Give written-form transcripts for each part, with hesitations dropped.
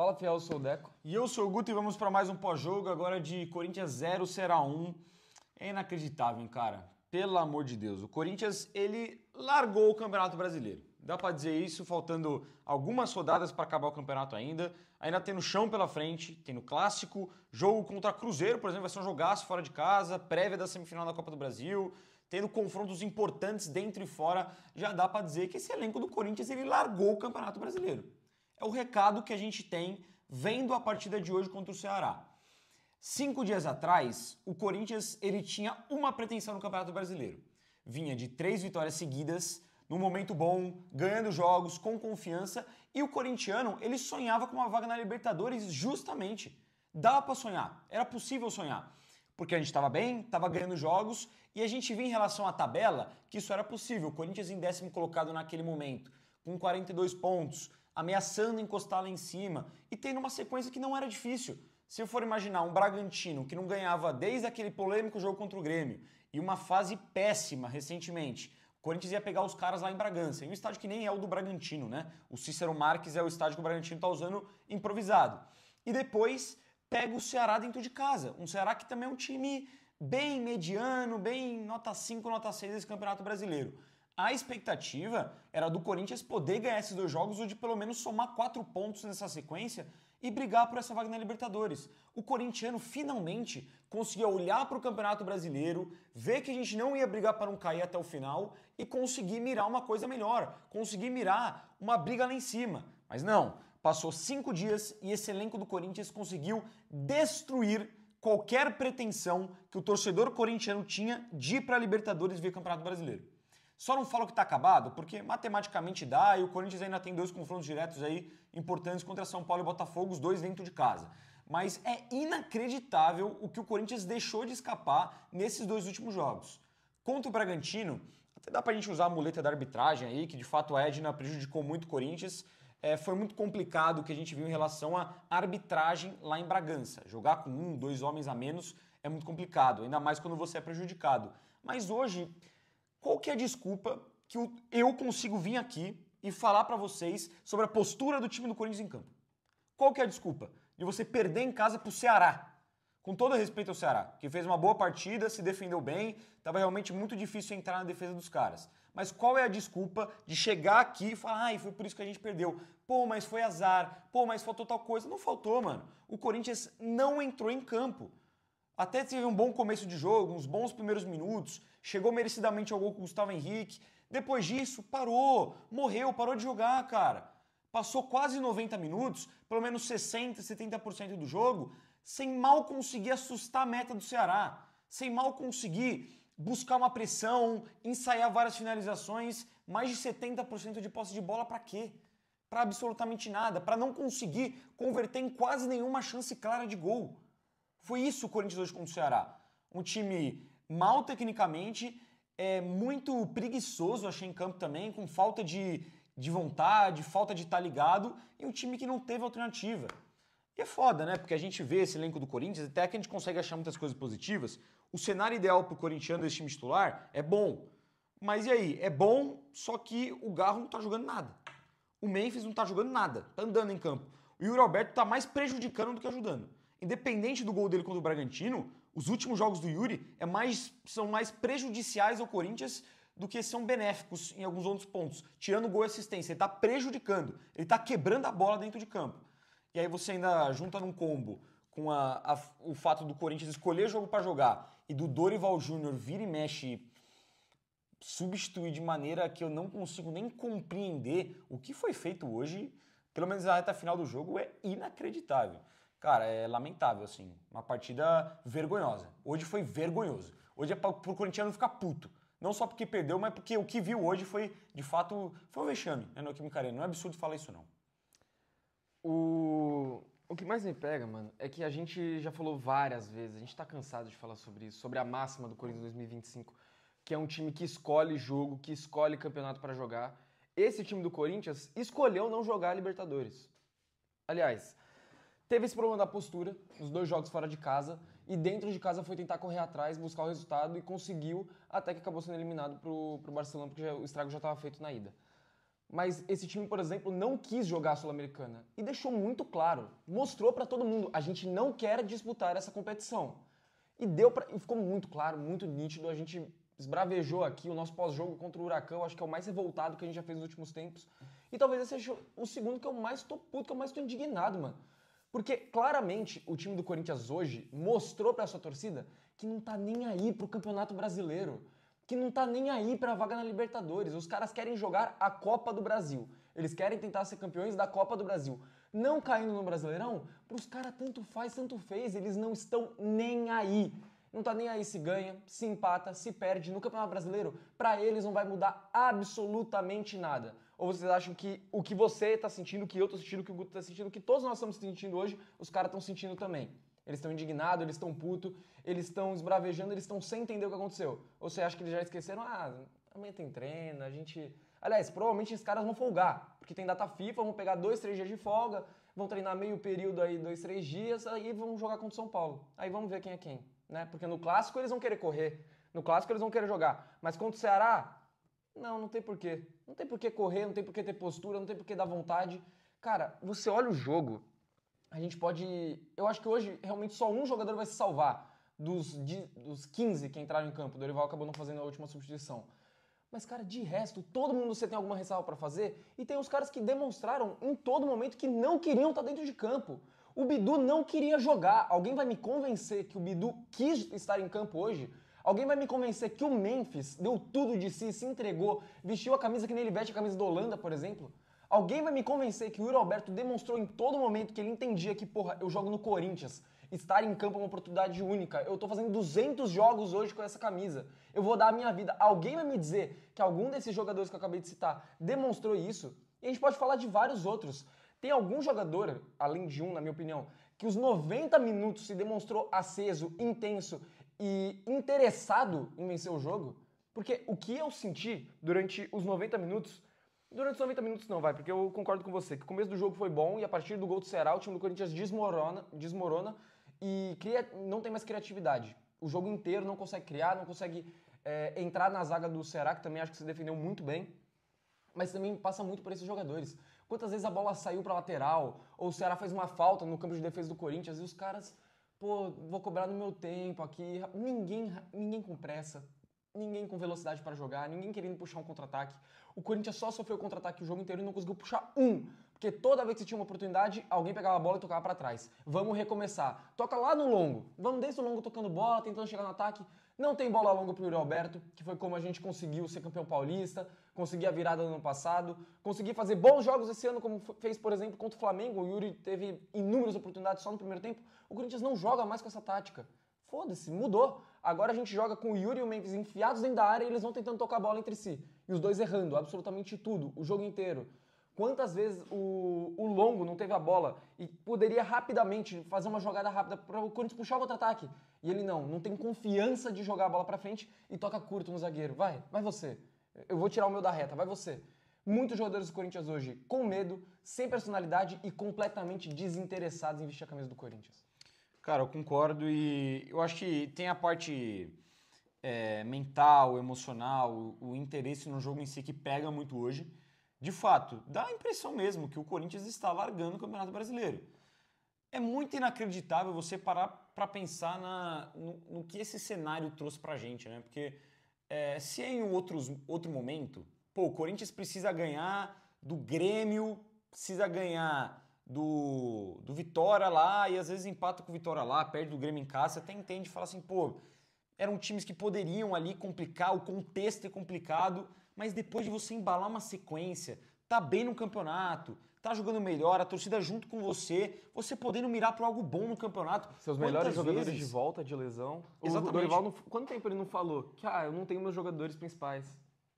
Fala, fiel, eu sou o Deco. E eu sou o Guto e vamos para mais um pós-jogo agora de Corinthians 0, Ceará 1. É inacreditável, hein, cara? Pelo amor de Deus. O Corinthians, ele largou o Campeonato Brasileiro. Dá para dizer isso, faltando algumas rodadas para acabar o campeonato ainda. Ainda tem no chão pela frente, tem no Clássico, jogo contra Cruzeiro, por exemplo, vai ser um jogaço fora de casa, prévia da semifinal da Copa do Brasil, tendo confrontos importantes dentro e fora. Já dá para dizer que esse elenco do Corinthians, ele largou o Campeonato Brasileiro. É o recado que a gente tem vendo a partida de hoje contra o Ceará. 5 dias atrás, o Corinthians ele tinha uma pretensão no Campeonato Brasileiro. Vinha de 3 vitórias seguidas, num momento bom, ganhando jogos, com confiança, e o corintiano ele sonhava com uma vaga na Libertadores justamente. Dava para sonhar, era possível sonhar. Porque a gente estava bem, estava ganhando jogos, e a gente via em relação à tabela que isso era possível. O Corinthians em 10º colocado naquele momento, com 42 pontos, ameaçando encostar lá em cima, e tendo uma sequência que não era difícil. Se eu for imaginar um Bragantino que não ganhava desde aquele polêmico jogo contra o Grêmio e uma fase péssima recentemente, o Corinthians ia pegar os caras lá em Bragança, e um estádio que nem é o do Bragantino, né? O Cícero Marques é o estádio que o Bragantino está usando improvisado. E depois pega o Ceará dentro de casa, um Ceará que também é um time bem mediano, bem nota 5, nota 6 desse Campeonato Brasileiro. A expectativa era do Corinthians poder ganhar esses 2 jogos ou de pelo menos somar 4 pontos nessa sequência e brigar por essa vaga na Libertadores. O corintiano finalmente conseguia olhar para o Campeonato Brasileiro, ver que a gente não ia brigar para não cair até o final e conseguir mirar uma coisa melhor, conseguir mirar uma briga lá em cima. Mas não, passou 5 dias e esse elenco do Corinthians conseguiu destruir qualquer pretensão que o torcedor corintiano tinha de ir para a Libertadores via Campeonato Brasileiro. Só não falo que está acabado, porque matematicamente dá e o Corinthians ainda tem 2 confrontos diretos aí importantes contra São Paulo e Botafogo, os 2 dentro de casa. Mas é inacreditável o que o Corinthians deixou de escapar nesses 2 últimos jogos. Contra o Bragantino, até dá pra gente usar a muleta da arbitragem aí, que de fato a Edna prejudicou muito o Corinthians. Foi muito complicado o que a gente viu em relação à arbitragem lá em Bragança. Jogar com 1, 2 homens a menos é muito complicado, ainda mais quando você é prejudicado. Mas hoje, qual que é a desculpa que eu consigo vir aqui e falar pra vocês sobre a postura do time do Corinthians em campo? Qual que é a desculpa? De você perder em casa pro Ceará. Com todo respeito ao Ceará, que fez uma boa partida, se defendeu bem, estava realmente muito difícil entrar na defesa dos caras. Mas qual é a desculpa de chegar aqui e falar, ai, foi por isso que a gente perdeu. Pô, mas foi azar. Pô, mas faltou tal coisa. Não faltou, mano. O Corinthians não entrou em campo. Até teve um bom começo de jogo, uns bons primeiros minutos, chegou merecidamente ao gol com o Gustavo Henrique. Depois disso, parou, morreu, parou de jogar, cara. Passou quase 90 minutos, pelo menos 60%, 70% do jogo, sem mal conseguir assustar a meta do Ceará, sem mal conseguir buscar uma pressão, ensaiar várias finalizações, mais de 70% de posse de bola pra quê? Pra absolutamente nada, pra não conseguir converter em quase nenhuma chance clara de gol. Foi isso o Corinthians hoje contra o Ceará. Um time mal tecnicamente, muito preguiçoso, achei em campo também, com falta de vontade, falta de estar ligado, e um time que não teve alternativa. E é foda, né? Porque a gente vê esse elenco do Corinthians, até que a gente consegue achar muitas coisas positivas. O cenário ideal pro corintiano desse time titular é bom. Mas e aí? É bom, só que o Garro não tá jogando nada. O Memphis não tá jogando nada, tá andando em campo. O Yuri Alberto tá mais prejudicando do que ajudando. Independente do gol dele contra o Bragantino, os últimos jogos do Yuri são mais prejudiciais ao Corinthians do que são benéficos em alguns outros pontos. Tirando o gol e assistência, ele está prejudicando, ele está quebrando a bola dentro de campo. E aí você ainda junta num combo com o fato do Corinthians escolher jogo para jogar e do Dorival Júnior vir e mexe, substituir de maneira que eu não consigo nem compreender o que foi feito hoje, pelo menos na reta final do jogo, é inacreditável. Cara, é lamentável, assim. Uma partida vergonhosa. Hoje foi vergonhoso. Hoje é pro corintiano ficar puto. Não só porque perdeu, mas porque o que viu hoje foi, de fato, foi um vexame, né, no Neoquímica Arena. Não é absurdo falar isso, não. O que mais me pega, mano, é que a gente já falou várias vezes, a gente tá cansado de falar sobre isso, sobre a máxima do Corinthians 2025, que é um time que escolhe jogo, que escolhe campeonato pra jogar. Esse time do Corinthians escolheu não jogar a Libertadores. Aliás, teve esse problema da postura nos 2 jogos fora de casa e dentro de casa foi tentar correr atrás, buscar o resultado e conseguiu, até que acabou sendo eliminado pro Barcelona, porque o estrago já estava feito na ida. Mas esse time, por exemplo, não quis jogar a Sul-Americana e deixou muito claro, mostrou para todo mundo, a gente não quer disputar essa competição. E ficou muito claro, muito nítido, a gente esbravejou aqui o nosso pós-jogo contra o Huracão, acho que é o mais revoltado que a gente já fez nos últimos tempos. E talvez esse seja o segundo que eu mais tô puto, que eu mais tô indignado, mano. Porque claramente o time do Corinthians hoje mostrou pra sua torcida que não tá nem aí pro Campeonato Brasileiro, que não tá nem aí pra vaga na Libertadores. Os caras querem jogar a Copa do Brasil. Eles querem tentar ser campeões da Copa do Brasil. Não caindo no Brasileirão, pros caras tanto faz, tanto fez, eles não estão nem aí. Não tá nem aí se ganha, se empata, se perde no Campeonato Brasileiro. Pra eles não vai mudar absolutamente nada. Ou vocês acham que o que você tá sentindo, o que eu tô sentindo, o que o Guto tá sentindo, o que todos nós estamos sentindo hoje, os caras estão sentindo também? Eles estão indignados, eles estão putos, eles estão esbravejando, eles estão sem entender o que aconteceu. Ou você acha que eles já esqueceram? Amanhã tem treino, a gente... Aliás, provavelmente esses caras vão folgar, porque tem data FIFA, vão pegar 2, 3 dias de folga, vão treinar meio período aí, 2, 3 dias, aí vão jogar contra o São Paulo. Aí vamos ver quem é quem, né? Porque no Clássico eles vão querer correr, no Clássico eles vão querer jogar, mas contra o Ceará, não tem porquê. Não tem porquê correr, não tem porquê ter postura, não tem porquê dar vontade. Cara, você olha o jogo, a gente pode... Eu acho que hoje realmente só um jogador vai se salvar dos 15 que entraram em campo. O Dorival acabou não fazendo a última substituição. Mas, cara, de resto, todo mundo você tem alguma ressalva pra fazer? E tem os caras que demonstraram em todo momento que não queriam estar dentro de campo. O Bidu não queria jogar. Alguém vai me convencer que o Bidu quis estar em campo hoje? Alguém vai me convencer que o Memphis deu tudo de si, se entregou, vestiu a camisa que nem ele veste a camisa da Holanda, por exemplo? Alguém vai me convencer que o Yuri Alberto demonstrou em todo momento que ele entendia que, porra, eu jogo no Corinthians, estar em campo é uma oportunidade única, eu tô fazendo 200 jogos hoje com essa camisa, eu vou dar a minha vida. Alguém vai me dizer que algum desses jogadores que eu acabei de citar demonstrou isso? E a gente pode falar de vários outros. Tem algum jogador, além de um, na minha opinião, que os 90 minutos se demonstrou aceso, intenso e interessado em vencer o jogo? Porque o que eu senti durante os 90 minutos... Durante os 90 minutos não, vai, porque eu concordo com você, que o começo do jogo foi bom e a partir do gol do Ceará o time do Corinthians desmorona e não tem mais criatividade. O jogo inteiro não consegue criar, não consegue entrar na zaga do Ceará, que também acho que se defendeu muito bem, mas também passa muito por esses jogadores. Quantas vezes a bola saiu pra lateral, ou o Ceará fez uma falta no campo de defesa do Corinthians e os caras, pô, vou cobrar no meu tempo aqui, ninguém com pressa. Ninguém com velocidade para jogar, ninguém querendo puxar um contra-ataque. O Corinthians só sofreu contra-ataque o jogo inteiro e não conseguiu puxar um. Porque toda vez que tinha uma oportunidade, alguém pegava a bola e tocava para trás. Vamos recomeçar. Toca lá no longo. Vamos desde o longo tocando bola, tentando chegar no ataque. Não tem bola longa pro Yuri Alberto, que foi como a gente conseguiu ser campeão paulista, conseguir a virada no ano passado, conseguir fazer bons jogos esse ano, como fez, por exemplo, contra o Flamengo. O Yuri teve inúmeras oportunidades só no primeiro tempo. O Corinthians não joga mais com essa tática. Foda-se, mudou. Agora a gente joga com o Yuri e o Memphis enfiados dentro da área e eles vão tentando tocar a bola entre si. E os dois errando absolutamente tudo, o jogo inteiro. Quantas vezes o Longo não teve a bola e poderia rapidamente fazer uma jogada rápida para o Corinthians puxar o contra-ataque. E ele não tem confiança de jogar a bola para frente e toca curto no zagueiro. Vai você. Eu vou tirar o meu da reta, vai você. Muitos jogadores do Corinthians hoje com medo, sem personalidade e completamente desinteressados em vestir a camisa do Corinthians. Cara, eu concordo e eu acho que tem a parte mental, emocional, o interesse no jogo em si que pega muito hoje. De fato, dá a impressão mesmo que o Corinthians está largando o Campeonato Brasileiro. É muito inacreditável você parar para pensar no que esse cenário trouxe pra gente, né? Porque se em outro momento, pô, o Corinthians precisa ganhar do Grêmio, precisa ganhar do Vitória lá, e às vezes empata com o Vitória lá, perde do Grêmio em casa, você até entende e fala assim, pô, eram times que poderiam ali complicar, o contexto é complicado, mas depois de você embalar uma sequência, tá bem no campeonato, tá jogando melhor, a torcida junto com você podendo mirar para algo bom no campeonato. Seus melhores jogadores de volta de lesão. Exatamente. O Dorival, quanto tempo ele não falou que eu não tenho meus jogadores principais?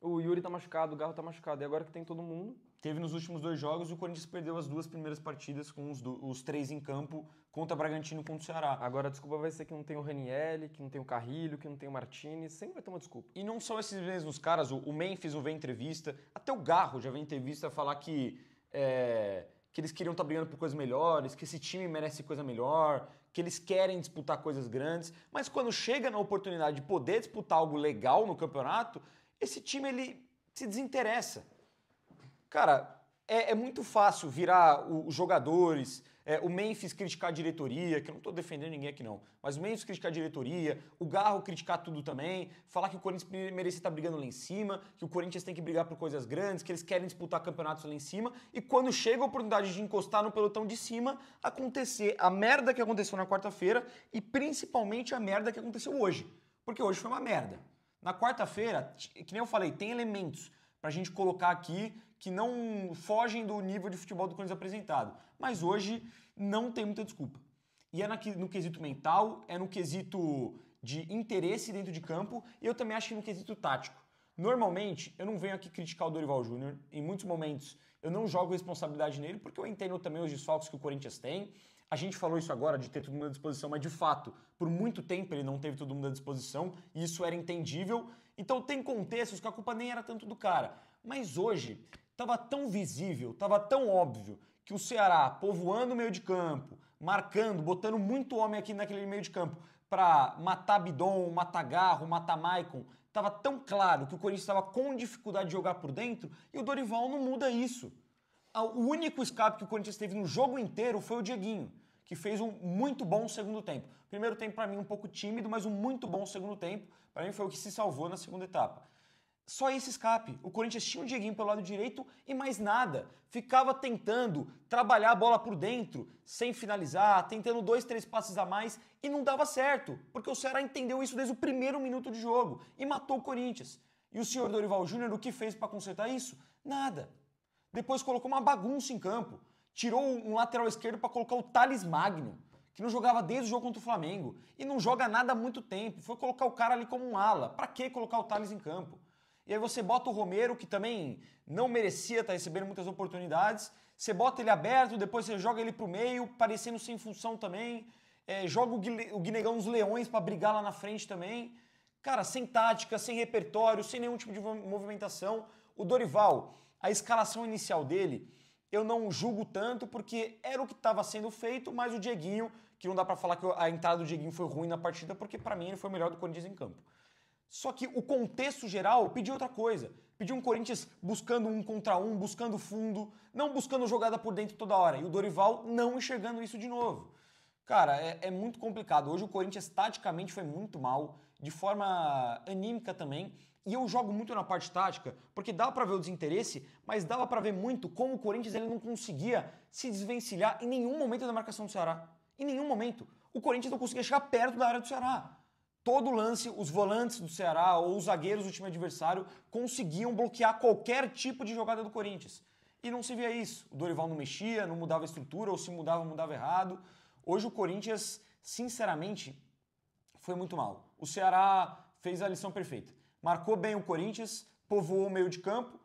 O Yuri tá machucado, o Garro tá machucado, e agora que tem todo mundo... Teve nos últimos 2 jogos, o Corinthians perdeu as 2 primeiras partidas com os 3 em campo contra Bragantino e contra o Ceará. Agora a desculpa vai ser que não tem o Ranieri, que não tem o Carrilho, que não tem o Martinez, sempre vai ter uma desculpa. E não são esses mesmos caras, o Memphis não vem em entrevista, até o Garro já vem em entrevista falar que eles queriam estar brigando por coisas melhores, que esse time merece coisa melhor, que eles querem disputar coisas grandes, mas quando chega na oportunidade de poder disputar algo legal no campeonato, esse time ele se desinteressa. Cara, é muito fácil virar os jogadores, o Memphis criticar a diretoria, que eu não tô defendendo ninguém aqui não, mas o Memphis criticar a diretoria, o Garro criticar tudo também, falar que o Corinthians merece estar brigando lá em cima, que o Corinthians tem que brigar por coisas grandes, que eles querem disputar campeonatos lá em cima, e quando chega a oportunidade de encostar no pelotão de cima, acontecer a merda que aconteceu na quarta-feira e principalmente a merda que aconteceu hoje. Porque hoje foi uma merda. Na quarta-feira, que nem eu falei, tem elementos pra gente colocar aqui que não fogem do nível de futebol do Corinthians apresentado. Mas hoje não tem muita desculpa. E é no quesito mental, é no quesito de interesse dentro de campo e eu também acho que no quesito tático. Normalmente, eu não venho aqui criticar o Dorival Júnior. Em muitos momentos, eu não jogo responsabilidade nele porque eu entendo também os desfalques que o Corinthians tem. A gente falou isso agora de ter todo mundo à disposição, mas de fato, por muito tempo ele não teve todo mundo à disposição e isso era entendível. Então tem contextos que a culpa nem era tanto do cara. Mas hoje, estava tão visível, estava tão óbvio que o Ceará povoando o meio de campo, marcando, botando muito homem aqui naquele meio de campo para matar Bidon, matar Garro, matar Maicon, estava tão claro que o Corinthians estava com dificuldade de jogar por dentro e o Dorival não muda isso. O único escape que o Corinthians teve no jogo inteiro foi o Dieguinho, que fez um muito bom segundo tempo. Primeiro tempo para mim um pouco tímido, mas um muito bom segundo tempo. Para mim foi o que se salvou na segunda etapa. Só esse escape. O Corinthians tinha o Dieguinho pelo lado direito e mais nada. Ficava tentando trabalhar a bola por dentro, sem finalizar, tentando 2, 3 passes a mais e não dava certo, porque o Ceará entendeu isso desde o primeiro minuto de jogo e matou o Corinthians. E o senhor Dorival Júnior, o que fez para consertar isso? Nada. Depois colocou uma bagunça em campo. Tirou um lateral esquerdo para colocar o Thales Magno, que não jogava desde o jogo contra o Flamengo e não joga nada há muito tempo. Foi colocar o cara ali como um ala. Para que colocar o Thales em campo? E aí você bota o Romero, que também não merecia estar recebendo muitas oportunidades. Você bota ele aberto, depois você joga ele pro meio, parecendo sem função também. Joga o Guinegão nos leões para brigar lá na frente também. Cara, sem tática, sem repertório, sem nenhum tipo de movimentação. O Dorival, a escalação inicial dele, eu não julgo tanto porque era o que estava sendo feito, mas o Dieguinho, que não dá para falar que a entrada do Dieguinho foi ruim na partida, porque para mim ele foi o melhor do Corinthians em campo. Só que o contexto geral pediu outra coisa. Pediu um Corinthians buscando 1 contra 1, buscando fundo, não buscando jogada por dentro toda hora. E o Dorival não enxergando isso de novo. Cara, é muito complicado. Hoje o Corinthians taticamente foi muito mal, de forma anímica também. E eu jogo muito na parte tática, porque dava pra ver o desinteresse, mas dava pra ver muito como o Corinthians ele não conseguia se desvencilhar em nenhum momento da marcação do Ceará. Em nenhum momento. O Corinthians não conseguia chegar perto da área do Ceará. Todo lance, os volantes do Ceará ou os zagueiros do time adversário conseguiam bloquear qualquer tipo de jogada do Corinthians. E não se via isso. O Dorival não mexia, não mudava a estrutura, ou se mudava, mudava errado. Hoje o Corinthians, sinceramente, foi muito mal. O Ceará fez a lição perfeita. Marcou bem o Corinthians, povoou o meio de campo,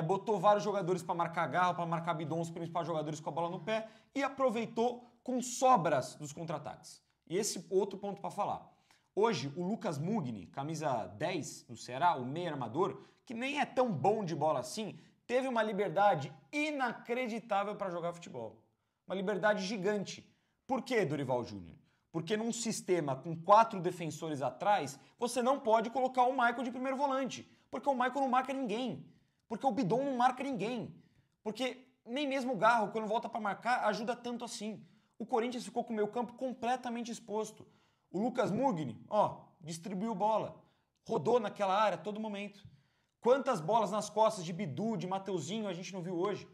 botou vários jogadores para marcar Garro, para marcar Bidon, os principais jogadores com a bola no pé, e aproveitou com sobras dos contra-ataques. E esse outro ponto para falar. Hoje, o Lucas Mugni, camisa 10 do Ceará, o meio armador, que nem é tão bom de bola assim, teve uma liberdade inacreditável para jogar futebol. Uma liberdade gigante. Por quê, Dorival Júnior? Porque num sistema com 4 defensores atrás, você não pode colocar o Maicon de primeiro volante. Porque o Maicon não marca ninguém. Porque o Bidon não marca ninguém. Porque nem mesmo o Garro, quando volta para marcar, ajuda tanto assim. O Corinthians ficou com o meio campo completamente exposto. O Lucas Mugni, distribuiu bola. Rodou naquela área a todo momento. Quantas bolas nas costas de Bidu, de Mateuzinho a gente não viu hoje?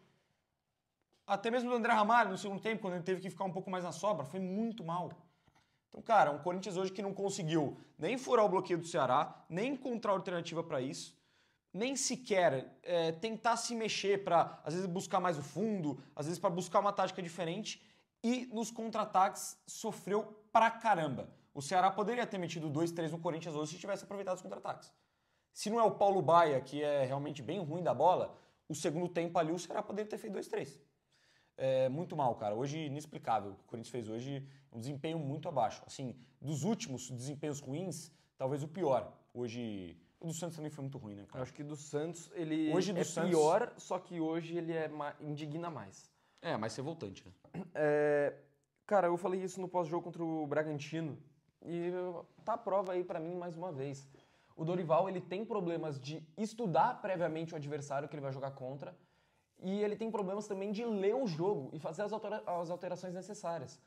Até mesmo do André Ramalho no segundo tempo, quando ele teve que ficar um pouco mais na sobra, foi muito mal. Então, cara, um Corinthians hoje que não conseguiu nem furar o bloqueio do Ceará, nem encontrar alternativa para isso, nem sequer tentar se mexer para, às vezes, buscar mais o fundo, às vezes para buscar uma tática diferente, e nos contra-ataques sofreu pra caramba. O Ceará poderia ter metido 2-3 no Corinthians hoje se tivesse aproveitado os contra-ataques. Se não é o Paulo Baia, que é realmente bem ruim da bola, o segundo tempo ali o Ceará poderia ter feito 2-3. Muito mal, cara. Hoje, inexplicável. O que o Corinthians fez hoje um desempenho muito abaixo. Assim, dos últimos desempenhos ruins, talvez o pior. Hoje, o do Santos também foi muito ruim, né, cara? Eu acho que do Santos ele hoje do Santos... pior, só que hoje ele indigna mais. Mas ser voltante, né? Cara, eu falei isso no pós-jogo contra o Bragantino e tá a prova aí pra mim mais uma vez. O Dorival, ele tem problemas de estudar previamente o adversário que ele vai jogar contra e ele tem problemas também de ler o jogo e fazer as alterações necessárias.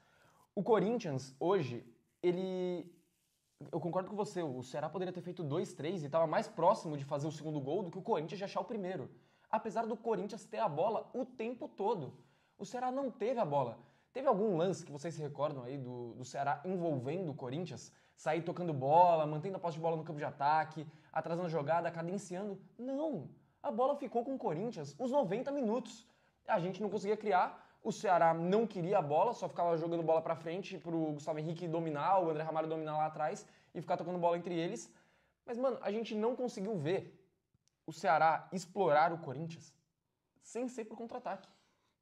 O Corinthians, hoje, eu concordo com você, o Ceará poderia ter feito 2-3 e estava mais próximo de fazer o segundo gol do que o Corinthians de achar o primeiro. Apesar do Corinthians ter a bola o tempo todo. O Ceará não teve a bola. Teve algum lance que vocês se recordam aí do Ceará envolvendo o Corinthians? Sair tocando bola, mantendo a posse de bola no campo de ataque, atrasando a jogada, cadenciando? Não! A bola ficou com o Corinthians os 90 minutos. A gente não conseguia criar, o Ceará não queria a bola, só ficava jogando bola pra frente pro Gustavo Henrique dominar, o André Ramalho dominar lá atrás e ficar tocando bola entre eles. Mas, mano, a gente não conseguiu ver o Ceará explorar o Corinthians sem ser por contra-ataque.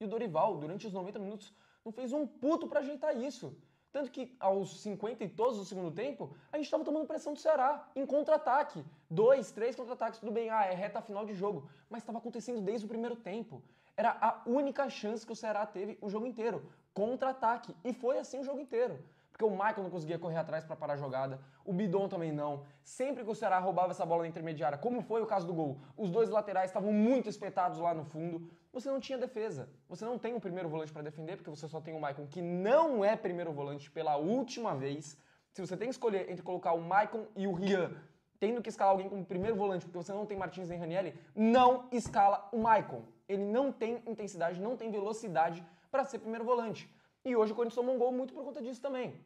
E o Dorival, durante os 90 minutos, não fez um puto pra ajeitar isso. Tanto que aos 50 e todos do segundo tempo, a gente estava tomando pressão do Ceará, em contra-ataque. 2, 3 contra-ataques, tudo bem, é reta final de jogo. Mas estava acontecendo desde o primeiro tempo. Era a única chance que o Ceará teve o jogo inteiro. Contra-ataque. E foi assim o jogo inteiro. Porque o Michael não conseguia correr atrás para parar a jogada, o Bidon também não. Sempre que o Ceará roubava essa bola na intermediária, como foi o caso do gol, os dois laterais estavam muito espetados lá no fundo. Você não tinha defesa. Você não tem um primeiro volante para defender, porque você só tem o Maicon, que não é primeiro volante pela última vez. Se você tem que escolher entre colocar o Maicon e o Rian, tendo que escalar alguém como primeiro volante, porque você não tem Martins nem Ranieri, não escala o Maicon. Ele não tem intensidade, não tem velocidade para ser primeiro volante. E hoje o Corinthians tomou um gol muito por conta disso também.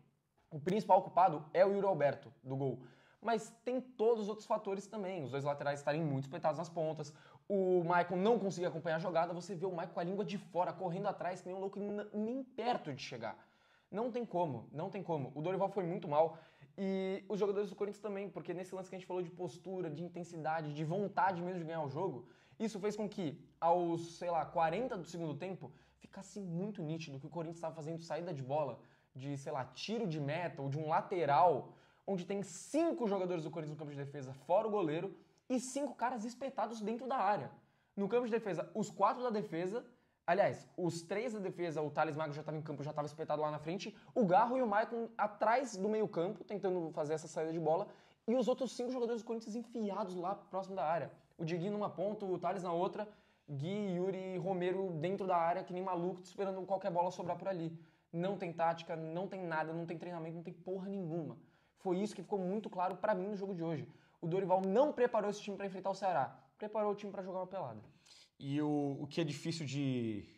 O principal culpado é o Yuri Alberto, do gol. Mas tem todos os outros fatores também. Os dois laterais estarem muito espetados nas pontas. O Maicon não conseguir acompanhar a jogada. Você vê o Maicon com a língua de fora, correndo atrás, que nem um louco, nem perto de chegar. Não tem como, não tem como. O Dorival foi muito mal. E os jogadores do Corinthians também, porque nesse lance que a gente falou de postura, de intensidade, de vontade mesmo de ganhar o jogo, isso fez com que, aos, 40 do segundo tempo, ficasse muito nítido que o Corinthians estava fazendo saída de bola, de, tiro de meta ou de um lateral, onde tem 5 jogadores do Corinthians no campo de defesa, fora o goleiro, e 5 caras espetados dentro da área. No campo de defesa, os 4 da defesa, aliás, os 3 da defesa, o Thales Magno já estava em campo, já estava espetado lá na frente, o Garro e o Maicon atrás do meio campo, tentando fazer essa saída de bola, e os outros 5 jogadores do Corinthians enfiados lá próximo da área. O Dieguinho numa ponta, o Thales na outra, Gui, Yuri e Romero dentro da área, que nem maluco, esperando qualquer bola sobrar por ali. Não tem tática, não tem nada, não tem treinamento, não tem porra nenhuma. Foi isso que ficou muito claro pra mim no jogo de hoje. O Dorival não preparou esse time pra enfrentar o Ceará, preparou o time pra jogar uma pelada. E o que é difícil de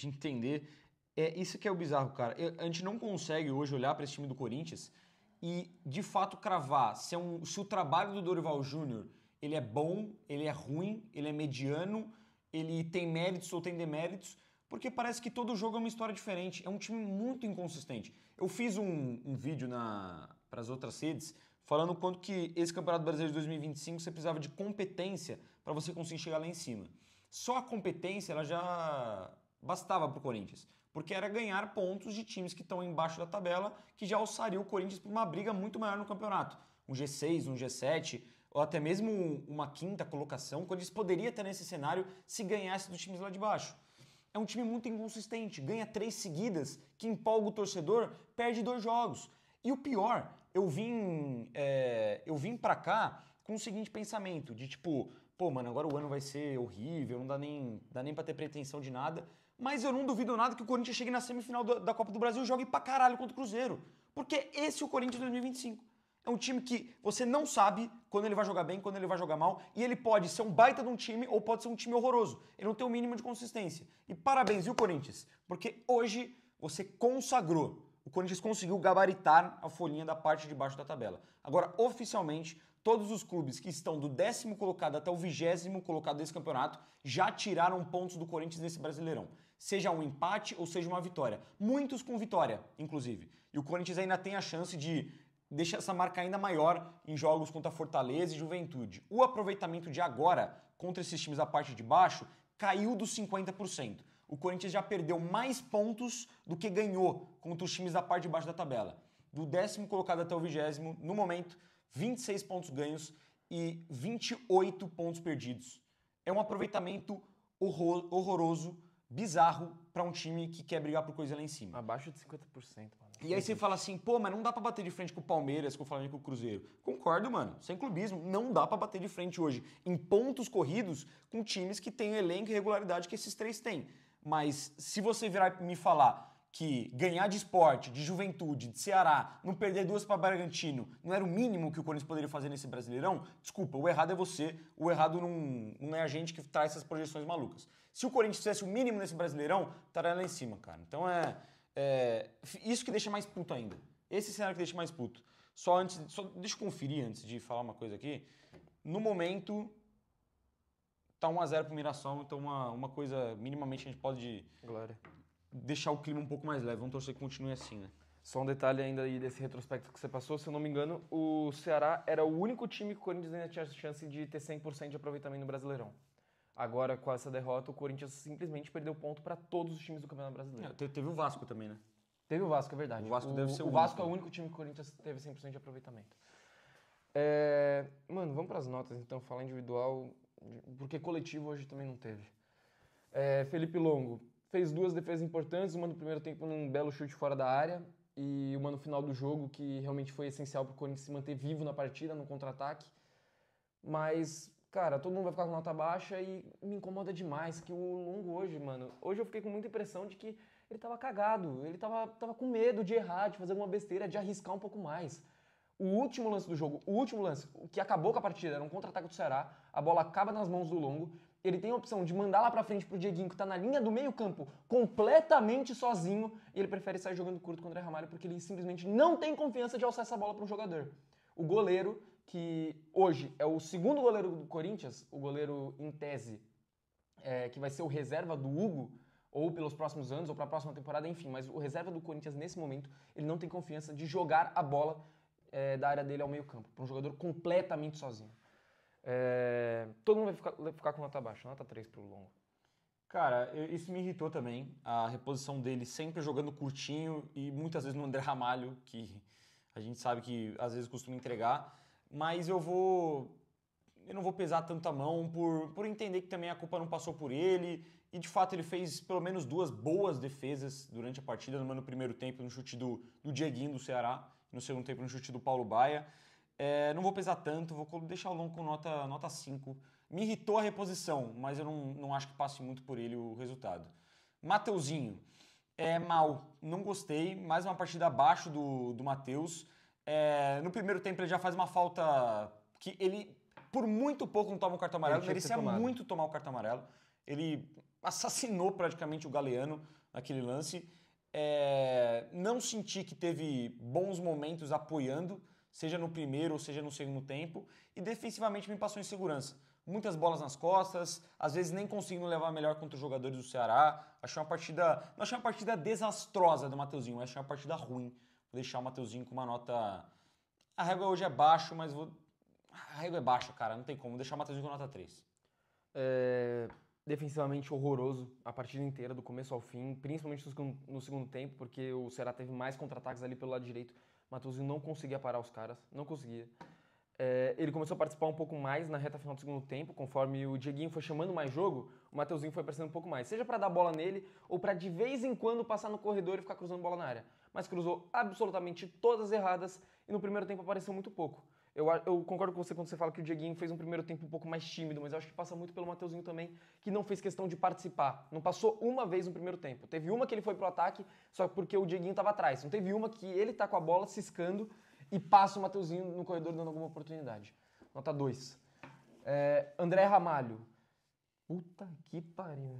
entender é isso que é o bizarro, cara. A gente não consegue hoje olhar pra esse time do Corinthians e, de fato, cravar se o trabalho do Dorival Júnior ele é bom, ele é ruim, ele é mediano, ele tem méritos ou tem deméritos, porque parece que todo jogo é uma história diferente. É um time muito inconsistente. Eu fiz um vídeo para as outras redes falando quanto que esse Campeonato Brasileiro de 2025 você precisava de competência para você conseguir chegar lá em cima. Só a competência ela já bastava para o Corinthians, porque era ganhar pontos de times que estão embaixo da tabela, que já alçaria o Corinthians para uma briga muito maior no campeonato. Um G6, um G7, ou até mesmo uma quinta colocação, o Corinthians poderia ter nesse cenário se ganhasse dos times lá de baixo. É um time muito inconsistente, ganha 3 seguidas, que empolga o torcedor, perde 2 jogos. E o pior, eu vim pra cá com o seguinte pensamento, de tipo, pô, mano, agora o ano vai ser horrível, não dá nem pra ter pretensão de nada, mas eu não duvido nada que o Corinthians chegue na semifinal da Copa do Brasil e jogue pra caralho contra o Cruzeiro. Porque esse é o Corinthians 2025. É um time que você não sabe quando ele vai jogar bem, quando ele vai jogar mal, e ele pode ser um baita de um time ou pode ser um time horroroso. Ele não tem o mínimo de consistência. E parabéns, viu, Corinthians? Porque hoje você consagrou. O Corinthians conseguiu gabaritar a folhinha da parte de baixo da tabela. Agora, oficialmente, todos os clubes que estão do 10º colocado até o 20º colocado desse campeonato já tiraram pontos do Corinthians nesse Brasileirão. Seja um empate ou seja uma vitória. Muitos com vitória, inclusive. E o Corinthians ainda tem a chance de deixa essa marca ainda maior em jogos contra Fortaleza e Juventude. O aproveitamento de agora contra esses times da parte de baixo caiu dos 50%. O Corinthians já perdeu mais pontos do que ganhou contra os times da parte de baixo da tabela. Do 10º colocado até o 20º, no momento, 26 pontos ganhos e 28 pontos perdidos. É um aproveitamento horroroso, bizarro para um time que quer brigar por coisa lá em cima. Abaixo de 50%, mano. E aí você fala assim, pô, mas não dá pra bater de frente com o Palmeiras, com o Flamengo e com o Cruzeiro. Concordo, mano. Sem clubismo, não dá pra bater de frente hoje em pontos corridos com times que têm o elenco e regularidade que esses três têm. Mas se você virar e me falar que ganhar de Sport, de Juventude, de Ceará, não perder duas para Bragantino, não era o mínimo que o Corinthians poderia fazer nesse Brasileirão, desculpa, o errado é você, o errado não é a gente que traz essas projeções malucas. Se o Corinthians fizesse o mínimo nesse Brasileirão, estaria lá em cima, cara. Então isso que deixa mais puto ainda. Esse cenário que deixa mais puto. Só deixa eu conferir antes de falar uma coisa aqui. No momento, tá 1-0 pro Mirassol, então uma coisa minimamente a gente pode Glória. deixar o clima um pouco mais leve. Vamos torcer que continue assim, né? Só um detalhe ainda aí desse retrospecto que você passou, se eu não me engano, o Ceará era o único time que o Corinthians ainda tinha chance de ter 100% de aproveitamento no Brasileirão. Agora, com essa derrota, o Corinthians simplesmente perdeu ponto para todos os times do Campeonato Brasileiro. Teve o Vasco também, né? Teve o Vasco, é verdade. O Vasco deve ser o Vasco único. é o único time que o Corinthians teve 100% de aproveitamento. Mano, vamos para as notas, então, falar individual, porque coletivo hoje também não teve. Felipe Longo fez 2 defesas importantes, uma no primeiro tempo num belo chute fora da área e uma no final do jogo, que realmente foi essencial para o Corinthians se manter vivo na partida, no contra-ataque. Mas, cara, todo mundo vai ficar com nota baixa e me incomoda demais que o Longo hoje, mano... Hoje eu fiquei com muita impressão de que ele tava cagado, ele tava com medo de errar, de fazer alguma besteira, de arriscar um pouco mais. O último lance do jogo, o que acabou com a partida, era um contra-ataque do Ceará, a bola acaba nas mãos do Longo, ele tem a opção de mandar lá pra frente pro Dieguinho, que tá na linha do meio campo, completamente sozinho, e ele prefere sair jogando curto com o André Ramalho, porque ele simplesmente não tem confiança de alçar essa bola para um jogador. O goleiro, que hoje é o segundo goleiro do Corinthians, o goleiro em tese, que vai ser o reserva do Hugo, ou pelos próximos anos, ou para a próxima temporada, enfim, mas o reserva do Corinthians nesse momento, ele não tem confiança de jogar a bola da área dele ao meio campo, para um jogador completamente sozinho. Todo mundo vai ficar com nota baixa, nota 3 pro Longo. Cara, isso me irritou também, a reposição dele sempre jogando curtinho e muitas vezes no André Ramalho, que a gente sabe que às vezes costuma entregar, mas eu não vou pesar tanto a mão por entender que também a culpa não passou por ele e de fato ele fez pelo menos 2 boas defesas durante a partida, no primeiro tempo no chute do Dieguinho do Ceará, no segundo tempo no chute do Paulo Baia. Não vou pesar tanto, vou deixar o Longo com nota 5. Me irritou a reposição, mas eu não acho que passe muito por ele o resultado. Mateuzinho, mal, não gostei, mais uma partida abaixo do Matheus. No primeiro tempo ele já faz uma falta que ele, por muito pouco, não toma o cartão amarelo, merecia muito tomar o cartão amarelo. Ele assassinou praticamente o Galeano naquele lance. Não senti que teve bons momentos apoiando, seja no primeiro ou seja no segundo tempo, e defensivamente me passou insegurança. Muitas bolas nas costas, às vezes nem conseguindo levar melhor contra os jogadores do Ceará. Não achei uma partida desastrosa do Mateuzinho, achei uma partida ruim. Vou deixar o Mateuzinho com uma nota... A régua hoje é baixo, mas a régua é baixa, cara, não tem como. Vou deixar o Mateuzinho com nota 3. Defensivamente horroroso a partida inteira, do começo ao fim, principalmente no segundo tempo, porque o Ceará teve mais contra-ataques ali pelo lado direito. O Mateuzinho não conseguia parar os caras, não conseguia. Ele começou a participar um pouco mais na reta final do segundo tempo, conforme o Dieguinho foi chamando mais jogo, o Mateuzinho foi aparecendo um pouco mais, seja para dar bola nele ou para de vez em quando passar no corredor e ficar cruzando bola na área. Mas cruzou absolutamente todas erradas e no primeiro tempo apareceu muito pouco. Eu concordo com você quando você fala que o Dieguinho fez um primeiro tempo um pouco mais tímido, mas eu acho que passa muito pelo Mateuzinho também, que não fez questão de participar. Não passou uma vez no primeiro tempo. Teve uma que ele foi pro ataque, só porque o Dieguinho estava atrás. Não teve uma que ele tá com a bola ciscando e passa o Mateuzinho no corredor dando alguma oportunidade. Nota 2. André Ramalho. Puta que pariu.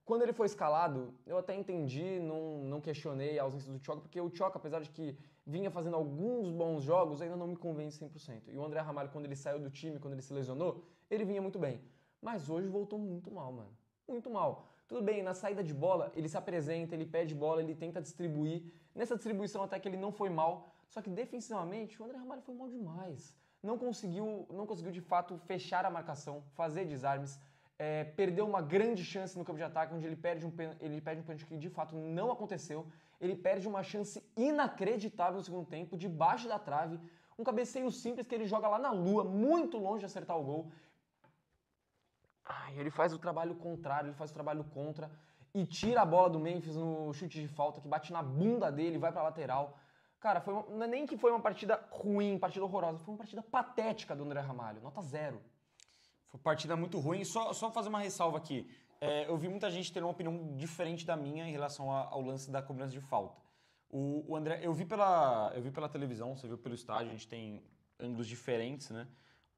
Quando ele foi escalado, eu até entendi, não questionei a ausência do Tchoca, porque o Tchoca, apesar de que vinha fazendo alguns bons jogos, ainda não me convence 100%. E o André Ramalho, quando ele saiu do time, quando ele se lesionou, ele vinha muito bem. Mas hoje voltou muito mal, mano. Muito mal. Tudo bem, na saída de bola, ele se apresenta, ele pede bola, ele tenta distribuir. Nessa distribuição até que ele não foi mal, só que defensivamente o André Ramalho foi mal demais. Não conseguiu de fato fechar a marcação, fazer desarmes. Perdeu uma grande chance no campo de ataque, onde ele perde um pênalti que de fato não aconteceu. Ele perde uma chance inacreditável no segundo tempo, debaixo da trave. Um cabeceio simples que ele joga lá na lua, muito longe de acertar o gol. Ai, ele faz o trabalho contrário, ele faz o trabalho contra e tira a bola do Memphis no chute de falta, que bate na bunda dele, vai pra lateral. Cara, não é nem que foi uma partida ruim, partida horrorosa, foi uma partida patética do André Ramalho, nota 0. Foi uma partida muito ruim. Só fazer uma ressalva aqui. Eu vi muita gente ter uma opinião diferente da minha em relação ao lance da cobrança de falta. O André, eu vi pela televisão, você viu pelo estádio, a gente tem ângulos diferentes, né?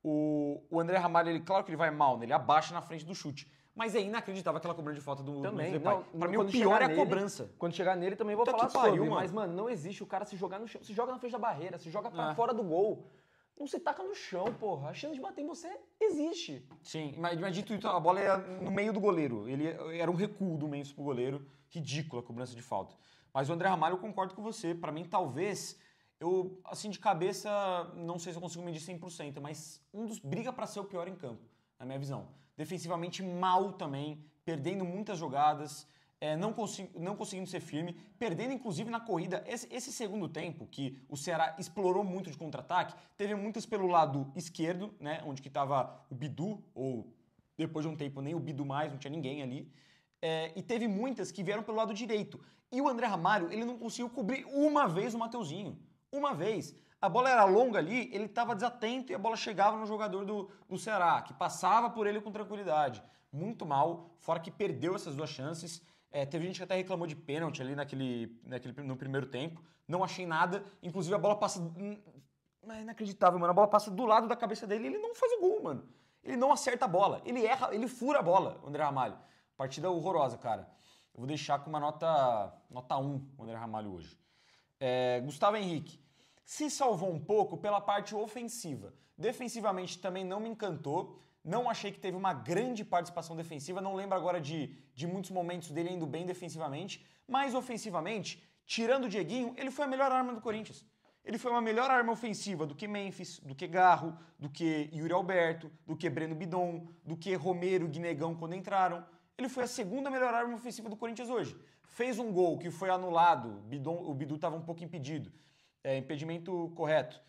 O André Ramalho, claro que ele vai mal, né? Ele abaixa na frente do chute. Mas é inacreditável aquela cobrança de falta do Também, Depay. Pra mim, o quando pior é a chegar cobrança. Quando chegar nele, também vou Puta falar que pariu, sobre. mano. Mas, mano, não existe o cara se jogar no chão. Se joga na frente da barreira, se joga pra fora do gol. Não se taca no chão, porra. A chance de bater em você existe. Sim, mas dito isso, a bola era no meio do goleiro. Ele era um recuo do Memphis pro goleiro. Ridícula a cobrança de falta. Mas o André Ramalho, eu concordo com você. Pra mim, talvez, eu, assim, de cabeça, não sei se eu consigo medir 100%, mas briga pra ser o pior em campo, na minha visão. Defensivamente mal também, perdendo muitas jogadas, não conseguindo ser firme, perdendo inclusive na corrida. Esse segundo tempo, que o Ceará explorou muito de contra-ataque, teve muitas pelo lado esquerdo, né, onde que estava o Bidu, ou depois de um tempo nem o Bidu mais, não tinha ninguém ali, e teve muitas que vieram pelo lado direito. E o André Ramalho, ele não conseguiu cobrir uma vez o Mateuzinho. Uma vez. A bola era longa ali, ele estava desatento e a bola chegava no jogador do Ceará, que passava por ele com tranquilidade. Muito mal, fora que perdeu essas duas chances. Teve gente que até reclamou de pênalti ali no primeiro tempo. Não achei nada. Inclusive a bola passa... É inacreditável, mano. A bola passa do lado da cabeça dele e ele não faz o gol, mano. Ele não acerta a bola. Ele erra, ele fura a bola, o André Ramalho. Partida horrorosa, cara. Eu vou deixar com uma nota 1 o André Ramalho hoje. Gustavo Henrique. Se salvou um pouco pela parte ofensiva. Defensivamente também não me encantou. Não achei que teve uma grande participação defensiva. Não lembro agora de muitos momentos dele indo bem defensivamente. Mas ofensivamente, tirando o Dieguinho, ele foi a melhor arma do Corinthians. Ele foi uma melhor arma ofensiva do que Memphis, do que Garro, do que Yuri Alberto, do que Breno Bidon, do que Romero e Guinegão quando entraram. Ele foi a segunda melhor arma ofensiva do Corinthians hoje. Fez um gol que foi anulado, o Bidu estava um pouco impedido. Impedimento correto,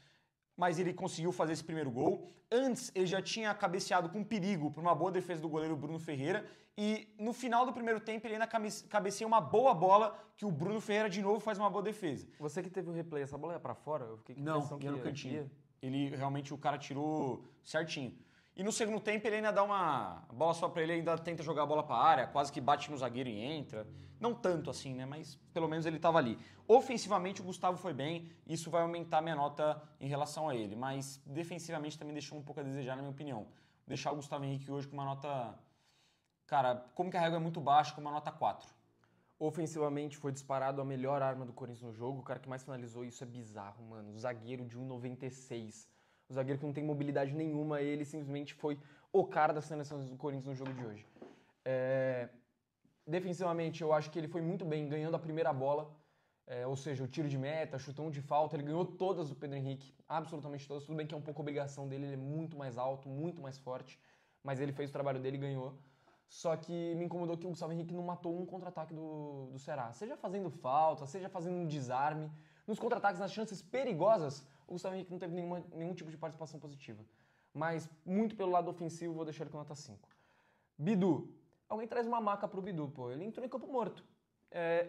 mas ele conseguiu fazer esse primeiro gol. Antes, ele já tinha cabeceado com perigo por uma boa defesa do goleiro Bruno Ferreira e no final do primeiro tempo ele ainda cabeceia uma boa bola que o Bruno Ferreira de novo faz uma boa defesa. Você que teve o replay, essa bola ia pra fora? Eu fiquei com a Não, impressão que ia no cantinho. Ele realmente, o cara tirou certinho. E no segundo tempo ele ainda dá uma bola só pra ele, ainda tenta jogar a bola pra área, quase que bate no zagueiro e entra. Não tanto assim, né? Mas pelo menos ele tava ali. Ofensivamente o Gustavo foi bem, isso vai aumentar minha nota em relação a ele. Mas defensivamente também deixou um pouco a desejar, na minha opinião. Vou deixar o Gustavo Henrique hoje com uma nota... Cara, como que a régua é muito baixa, com uma nota 4. Ofensivamente foi disparado a melhor arma do Corinthians no jogo. O cara que mais finalizou, isso é bizarro, mano. O zagueiro de 1,96. O zagueiro que não tem mobilidade nenhuma, ele simplesmente foi o cara das seleções do Corinthians no jogo de hoje. Defensivamente, eu acho que ele foi muito bem ganhando a primeira bola, ou seja, o tiro de meta, chutão de falta, ele ganhou todas do Pedro Henrique, absolutamente todas. Tudo bem que é um pouco obrigação dele, ele é muito mais alto, muito mais forte, mas ele fez o trabalho dele e ganhou. Só que me incomodou que o Gustavo Henrique não matou um contra-ataque do Ceará. Seja fazendo falta, seja fazendo um desarme. Nos contra-ataques, nas chances perigosas, o Gustavo Henrique não teve nenhum tipo de participação positiva. Mas, muito pelo lado ofensivo, vou deixar ele com nota 5. Bidu. Alguém traz uma maca pro Bidu, pô. Ele entrou em campo morto.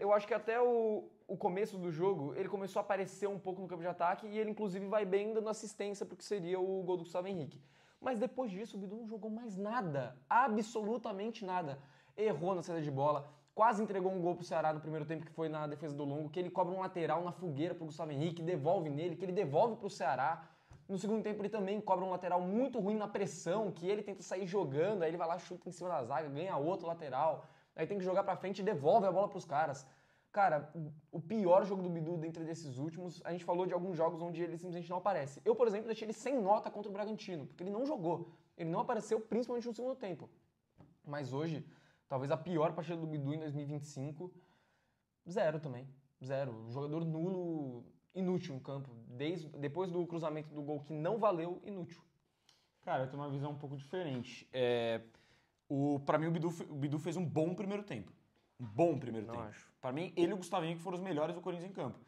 Eu acho que até o começo do jogo, ele começou a aparecer um pouco no campo de ataque e ele, inclusive, vai bem dando assistência pro que seria o gol do Gustavo Henrique. Mas depois disso, o Bidu não jogou mais nada. Absolutamente nada. Errou na saída de bola. Quase entregou um gol pro Ceará no primeiro tempo, que foi na defesa do Longo, que ele cobra um lateral na fogueira pro Gustavo Henrique, devolve nele, que ele devolve pro Ceará. No segundo tempo ele também cobra um lateral muito ruim na pressão, que ele tenta sair jogando, aí ele vai lá, chuta em cima da zaga, ganha outro lateral, aí tem que jogar pra frente e devolve a bola pros caras. Cara, o pior jogo do Bidu dentro desses últimos, a gente falou de alguns jogos onde ele simplesmente não aparece. Eu, por exemplo, deixei ele sem nota contra o Bragantino, porque ele não jogou. Ele não apareceu, principalmente no segundo tempo. Mas hoje, talvez a pior partida do Bidu em 2025, 0 também. 0. Jogador nulo, inútil em campo. Depois do cruzamento do gol que não valeu, inútil. Cara, eu tenho uma visão um pouco diferente. Pra mim, o Bidu fez um bom primeiro tempo. Um bom primeiro tempo. Acho. Pra mim, ele e o Gustavo Henrique foram os melhores do Corinthians em campo.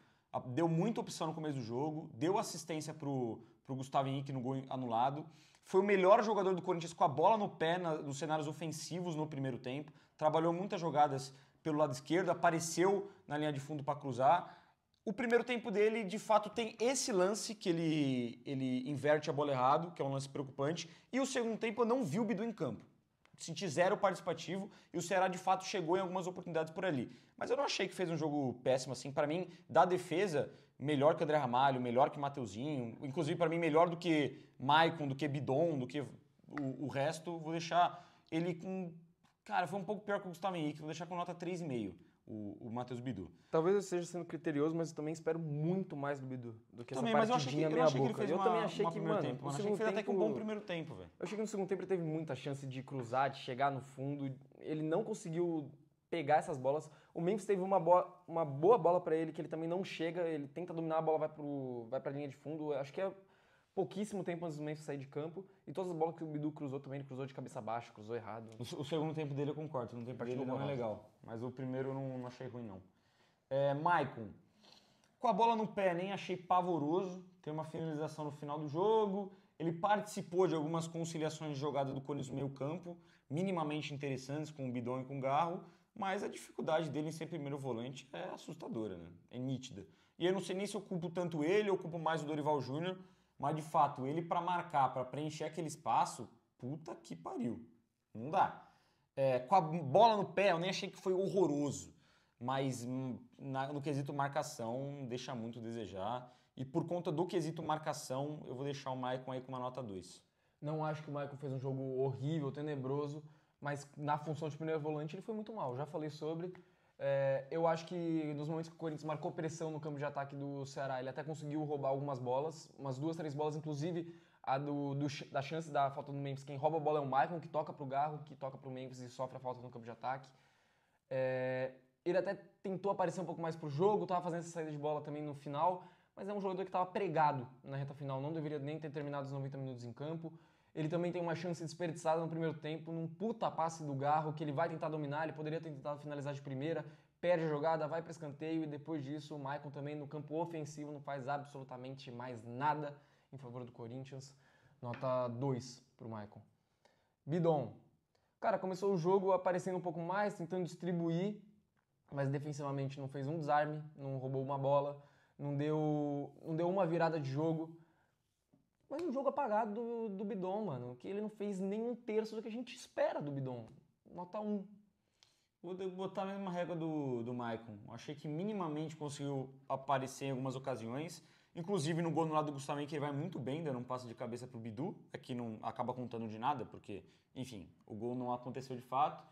Deu muita opção no começo do jogo, deu assistência pro Gustavo Henrique no gol anulado, foi o melhor jogador do Corinthians com a bola no pé nos cenários ofensivos no primeiro tempo, trabalhou muitas jogadas pelo lado esquerdo, apareceu na linha de fundo para cruzar. O primeiro tempo dele, de fato, tem esse lance que ele inverte a bola errado, que é um lance preocupante, e o segundo tempo eu não vi o Bidu em campo. Senti zero participativo e o Ceará, de fato, chegou em algumas oportunidades por ali. Mas eu não achei que fez um jogo péssimo, assim. Para mim, da defesa, melhor que André Ramalho, melhor que Mateuzinho, inclusive para mim melhor do que Maicon, do que Bidon, do que o resto. Vou deixar ele com... Cara, foi um pouco pior que o Gustavo Henrique, vou deixar com nota 3,5. O Matheus Bidu. Talvez eu esteja sendo criterioso, mas eu também espero muito mais do Bidu do que também, essa mas partidinha eu achei que ele meia-boca. fez Eu também achei que, mano, tempo, achei que fez até que um bom primeiro tempo, velho. Eu achei que no segundo tempo ele teve muita chance de cruzar, de chegar no fundo. Ele não conseguiu pegar essas bolas. O Memphis teve uma boa bola pra ele, que ele também não chega, ele tenta dominar a bola, vai pra linha de fundo. Acho que é pouquíssimo tempo antes do Memphis sair de campo. E todas as bolas que o Bidu cruzou também, ele cruzou de cabeça baixa, cruzou errado. O segundo tempo dele eu concordo, o segundo tempo dele não é legal. Mas o primeiro eu não achei ruim, não. Maicon, com a bola no pé, nem achei pavoroso. Tem uma finalização no final do jogo. Ele participou de algumas conciliações de jogada do Corinthians no meio campo, minimamente interessantes, com o Bidon e com o Garro. Mas a dificuldade dele em ser primeiro volante é assustadora, né? É nítida. E eu não sei nem se eu culpo tanto ele ou culpo mais o Dorival Júnior, mas de fato, ele para marcar, para preencher aquele espaço, puta que pariu. Não dá. Com a bola no pé, eu nem achei que foi horroroso. Mas no quesito marcação, deixa muito a desejar. E por conta do quesito marcação, eu vou deixar o Maicon aí com uma nota 2. Não acho que o Maicon fez um jogo horrível, tenebroso, mas na função de primeiro volante ele foi muito mal. Já falei sobre. Eu acho que nos momentos que o Corinthians marcou pressão no campo de ataque do Ceará, ele até conseguiu roubar algumas bolas, umas 2, 3 bolas, inclusive a da chance da falta do Memphis. Quem rouba a bola é o Maicon, que toca pro Garro, que toca pro Memphis e sofre a falta no campo de ataque. Ele até tentou aparecer um pouco mais pro jogo, estava fazendo essa saída de bola também no final, mas é um jogador que estava pregado na reta final, não deveria nem ter terminado os 90 minutos em campo. Ele também tem uma chance desperdiçada no primeiro tempo, num puta passe do Garro, que ele vai tentar dominar, ele poderia ter tentado finalizar de primeira, perde a jogada, vai para escanteio, e depois disso o Maicon também no campo ofensivo não faz absolutamente mais nada em favor do Corinthians. Nota 2 pro Maicon. Bidon. Cara, começou o jogo aparecendo um pouco mais, tentando distribuir, mas defensivamente não fez um desarme, não roubou uma bola, não deu uma virada de jogo. Mas um jogo apagado do Bidon, mano, que ele não fez nem um terço do que a gente espera do Bidon. Nota 1. Vou botar a mesma régua do Maicon. Achei que minimamente conseguiu aparecer em algumas ocasiões. Inclusive no gol no lado do Gustavo Henrique, ele vai muito bem, dando um passe de cabeça pro Bidu. Aqui não acaba contando de nada, porque, enfim, o gol não aconteceu de fato.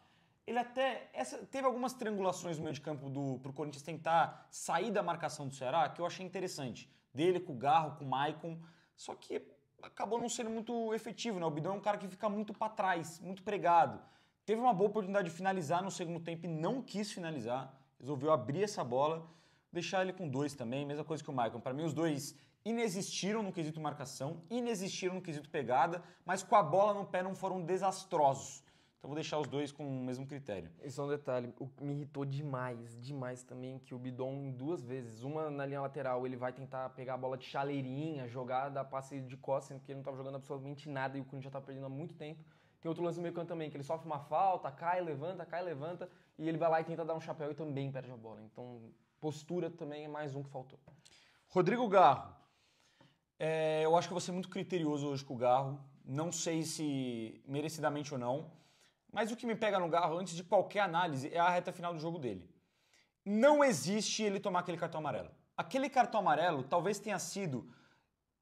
Ele até teve algumas triangulações no meio de campo pro Corinthians tentar sair da marcação do Ceará, que eu achei interessante. Dele com o Garro, com o Maicon, só que acabou não sendo muito efetivo, né? O Bidon é um cara que fica muito para trás, muito pregado. Teve uma boa oportunidade de finalizar no segundo tempo e não quis finalizar. Resolveu abrir essa bola, deixar ele com 2 também, mesma coisa que o Maicon. Para mim, os dois inexistiram no quesito marcação, inexistiram no quesito pegada, mas com a bola no pé não foram desastrosos. Então vou deixar os dois com o mesmo critério. E só um detalhe, me irritou demais também, que o Bidon 2 vezes, uma na linha lateral, ele vai tentar pegar a bola de chaleirinha, jogar, dar passe de costas, sendo que ele não estava jogando absolutamente nada e o Corinthians já estava perdendo há muito tempo. Tem outro lance no meio campo também, que ele sofre uma falta, cai, levanta, e ele vai lá e tenta dar um chapéu e também perde a bola. Então, postura também é mais um que faltou. Rodrigo Garro. Eu acho que eu vou ser muito criterioso hoje com o Garro. Não sei se merecidamente ou não. Mas o que me pega no Garro, antes de qualquer análise, é a reta final do jogo dele. Não existe ele tomar aquele cartão amarelo. Aquele cartão amarelo talvez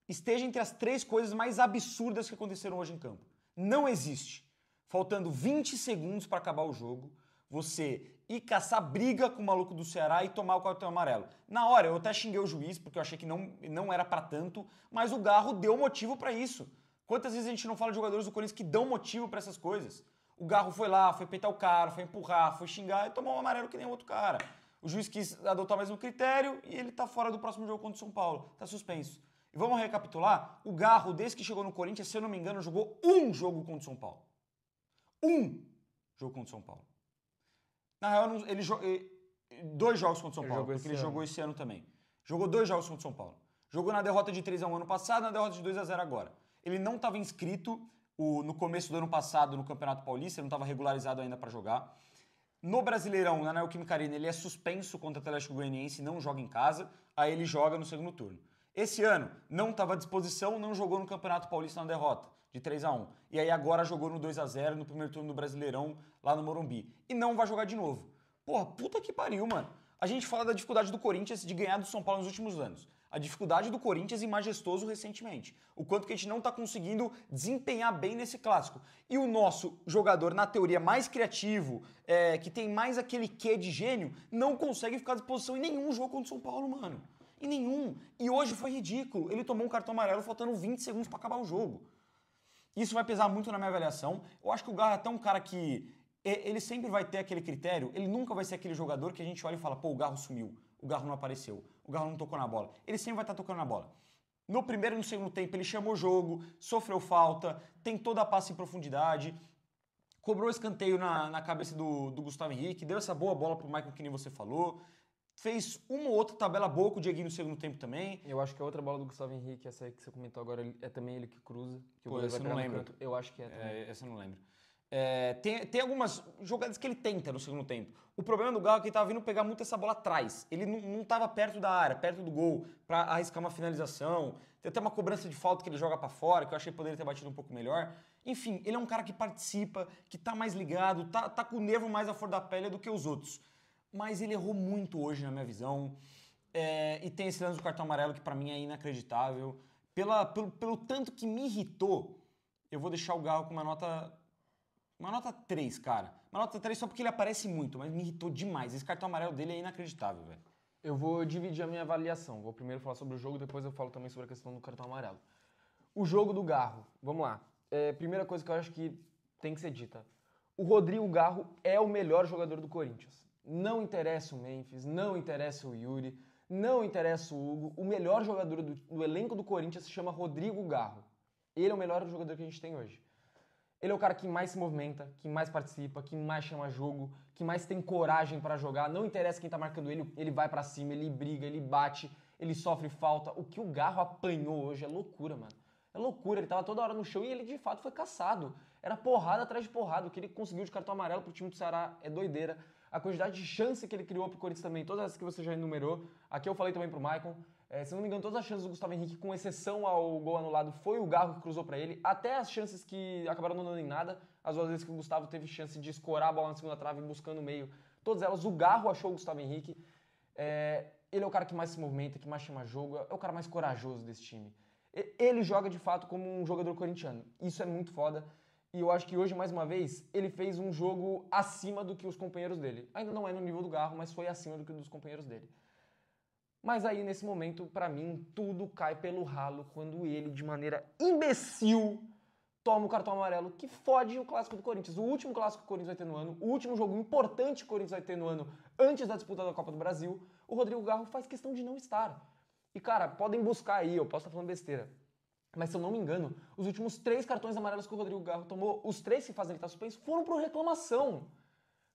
esteja entre as 3 coisas mais absurdas que aconteceram hoje em campo. Não existe. Faltando 20 segundos para acabar o jogo, você ir caçar briga com o maluco do Ceará e tomar o cartão amarelo. Na hora, eu até xinguei o juiz, porque eu achei que não era para tanto, mas o Garro deu motivo para isso. Quantas vezes a gente não fala de jogadores do Corinthians que dão motivo para essas coisas? O Garro foi lá, foi peitar o cara, foi empurrar, foi xingar e tomou um amarelo que nem o outro cara. O juiz quis adotar o mesmo critério e ele tá fora do próximo jogo contra o São Paulo. Tá suspenso. E vamos recapitular? O Garro, desde que chegou no Corinthians, se eu não me engano, jogou um jogo contra o São Paulo. Um jogo contra o São Paulo. Na real, ele jogou 2 jogos contra o São Paulo, porque ele jogou esse ano também. Jogou 2 jogos contra o São Paulo. Jogou na derrota de 3-1 ano passado, na derrota de 2-0 agora. Ele não estava inscrito no começo do ano passado no Campeonato Paulista, ele não estava regularizado ainda para jogar. No Brasileirão, na Neoquímica Arena, ele é suspenso contra o Atlético Goianiense e não joga em casa, aí ele joga no segundo turno. Esse ano, não estava à disposição, não jogou no Campeonato Paulista na derrota, de 3-1. E aí agora jogou no 2-0 no primeiro turno do Brasileirão, lá no Morumbi. E não vai jogar de novo. Porra, puta que pariu, mano. A gente fala da dificuldade do Corinthians de ganhar do São Paulo nos últimos anos. A dificuldade do Corinthians e Majestoso recentemente. O quanto que a gente não está conseguindo desempenhar bem nesse clássico. E o nosso jogador, na teoria, mais criativo, que tem mais aquele quê de gênio, não consegue ficar à disposição em nenhum jogo contra o São Paulo, mano. Em nenhum. E hoje foi ridículo. Ele tomou um cartão amarelo faltando 20 segundos para acabar o jogo. Isso vai pesar muito na minha avaliação. Eu acho que o Garro é até um cara que... Ele sempre vai ter aquele critério, ele nunca vai ser aquele jogador que a gente olha e fala, pô, o Garro sumiu, o Garro não apareceu, o Garro não tocou na bola. Ele sempre vai estar tocando na bola. No primeiro e no segundo tempo ele chamou o jogo, sofreu falta, tentou dar passe em profundidade, cobrou escanteio na cabeça do Gustavo Henrique, deu essa boa bola pro Michael que nem você falou, fez uma ou outra tabela boa com o Dieguinho no segundo tempo também. Eu acho que a outra bola do Gustavo Henrique, essa aí que você comentou agora, é também ele que cruza. Que Pô, essa eu não lembro. Eu acho que é também. Essa eu não lembro. Tem algumas jogadas que ele tenta no segundo tempo. O problema do Galo é que ele estava vindo pegar muito essa bola atrás. Ele não estava perto da área, perto do gol, para arriscar uma finalização. Tem até uma cobrança de falta que ele joga para fora, que eu achei que poderia ter batido um pouco melhor. Enfim, ele é um cara que participa, que tá mais ligado, tá com o nervo mais à flor da pele do que os outros. Mas ele errou muito hoje, na minha visão. E tem esse lance do cartão amarelo que para mim é inacreditável. Pelo tanto que me irritou, eu vou deixar o Galo com uma nota 3, cara. Uma nota 3 só porque ele aparece muito, mas me irritou demais. Esse cartão amarelo dele é inacreditável, velho. Eu vou dividir a minha avaliação. Vou primeiro falar sobre o jogo, depois eu falo também sobre a questão do cartão amarelo. O jogo do Garro, vamos lá. Primeira coisa que eu acho que tem que ser dita. O Rodrigo Garro é o melhor jogador do Corinthians. Não interessa o Memphis, não interessa o Yuri, não interessa o Hugo. O melhor jogador do elenco do Corinthians se chama Rodrigo Garro. Ele é o melhor jogador que a gente tem hoje. Ele é o cara que mais se movimenta, que mais participa, que mais chama jogo, que mais tem coragem pra jogar. Não interessa quem tá marcando ele, ele vai pra cima, ele briga, ele bate, ele sofre falta. O que o Garro apanhou hoje é loucura, mano. É loucura, ele tava toda hora no chão e ele de fato foi caçado. Era porrada atrás de porrada. O que ele conseguiu de cartão amarelo pro time do Ceará é doideira. A quantidade de chance que ele criou pro Corinthians também, todas as que você já enumerou. Aqui eu falei também pro Maicon. Se não me engano, todas as chances do Gustavo Henrique, com exceção ao gol anulado, foi o Garro que cruzou pra ele. Até as chances que acabaram não dando em nada, as duas vezes que o Gustavo teve chance de escorar a bola na segunda trave, buscando o meio, todas elas, o Garro achou o Gustavo Henrique. Ele é o cara que mais se movimenta, que mais chama jogo, é o cara mais corajoso desse time. Ele joga de fato como um jogador corintiano. Isso é muito foda. E eu acho que hoje, mais uma vez, ele fez um jogo acima do que os companheiros dele. Ainda não é no nível do Garro, mas foi acima do que dos companheiros dele. Mas aí, nesse momento, pra mim, tudo cai pelo ralo quando ele, de maneira imbecil, toma o cartão amarelo que fode o clássico do Corinthians. O último clássico que o Corinthians vai ter no ano, o último jogo importante que o Corinthians vai ter no ano, antes da disputa da Copa do Brasil, o Rodrigo Garro faz questão de não estar. E, cara, podem buscar aí, eu posso estar falando besteira. Mas, se eu não me engano, os últimos 3 cartões amarelos que o Rodrigo Garro tomou, os 3 que fazem ele estar suspenso, foram por reclamação.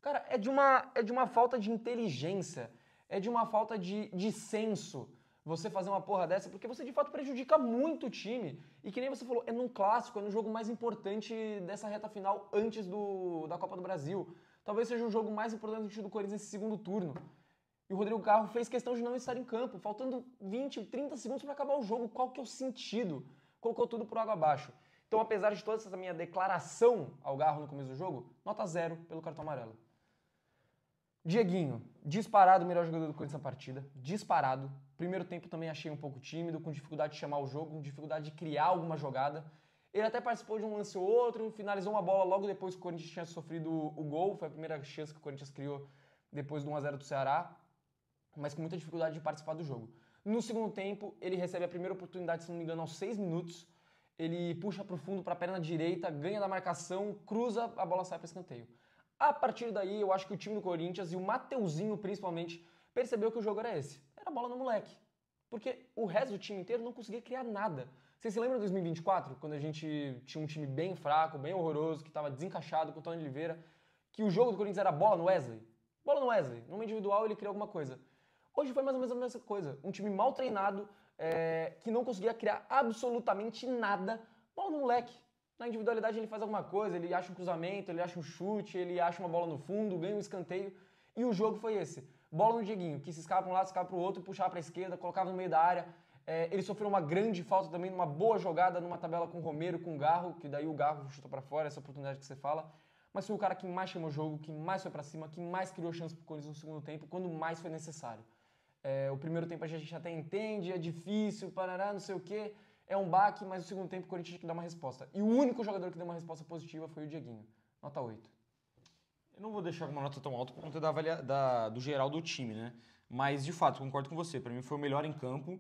Cara, é de uma falta de inteligência, é de uma falta de senso você fazer uma porra dessa, porque você de fato prejudica muito o time. E que nem você falou, é num clássico, é no jogo mais importante dessa reta final antes da Copa do Brasil. Talvez seja o jogo mais importante do Corinthians nesse segundo turno. E o Rodrigo Garro fez questão de não estar em campo, faltando 20, 30 segundos para acabar o jogo. Qual que é o sentido? Colocou tudo por água abaixo. Então, apesar de toda essa minha declaração ao Garro no começo do jogo, nota 0 pelo cartão amarelo. Dieguinho, disparado o melhor jogador do Corinthians na partida, disparado. Primeiro tempo também achei um pouco tímido, com dificuldade de chamar o jogo, com dificuldade de criar alguma jogada. Ele até participou de um lance ou outro, finalizou uma bola logo depois que o Corinthians tinha sofrido o gol, foi a primeira chance que o Corinthians criou depois do 1-0 do Ceará, mas com muita dificuldade de participar do jogo. No segundo tempo, ele recebe a primeira oportunidade, se não me engano, aos 6 minutos, ele puxa para o fundo, para a perna direita, ganha da marcação, cruza, a bola sai para escanteio. A partir daí, eu acho que o time do Corinthians, e o Mateuzinho principalmente, percebeu que o jogo era esse. Era bola no moleque. Porque o resto do time inteiro não conseguia criar nada. Vocês se lembram de 2024, quando a gente tinha um time bem fraco, bem horroroso, que estava desencaixado com o Tony Oliveira, que o jogo do Corinthians era bola no Wesley? Bola no Wesley. Numa individual ele criou alguma coisa. Hoje foi mais ou menos a mesma coisa. Um time mal treinado, que não conseguia criar absolutamente nada. bola do moleque. Na individualidade ele faz alguma coisa, ele acha um cruzamento, ele acha um chute, ele acha uma bola no fundo, ganha um escanteio. E o jogo foi esse. Bola no Dieguinho, que se escapa para um lado, se escapa para o outro, puxava para a esquerda, colocava no meio da área. Ele sofreu uma grande falta também, numa boa jogada, numa tabela com o Romero, com o Garro, que daí o Garro chuta para fora, essa oportunidade que você fala. Mas foi o cara que mais chamou o jogo, que mais foi para cima, que mais criou chance pro Corinthians no segundo tempo, quando mais foi necessário. O primeiro tempo a gente até entende, é difícil, parará, não sei o quê, é um baque, mas no segundo tempo o Corinthians tinha que dar uma resposta. E o único jogador que deu uma resposta positiva foi o Dieguinho, nota 8. Eu não vou deixar uma nota tão alta por conta do geral do time, né? Mas, de fato, concordo com você. Para mim foi o melhor em campo.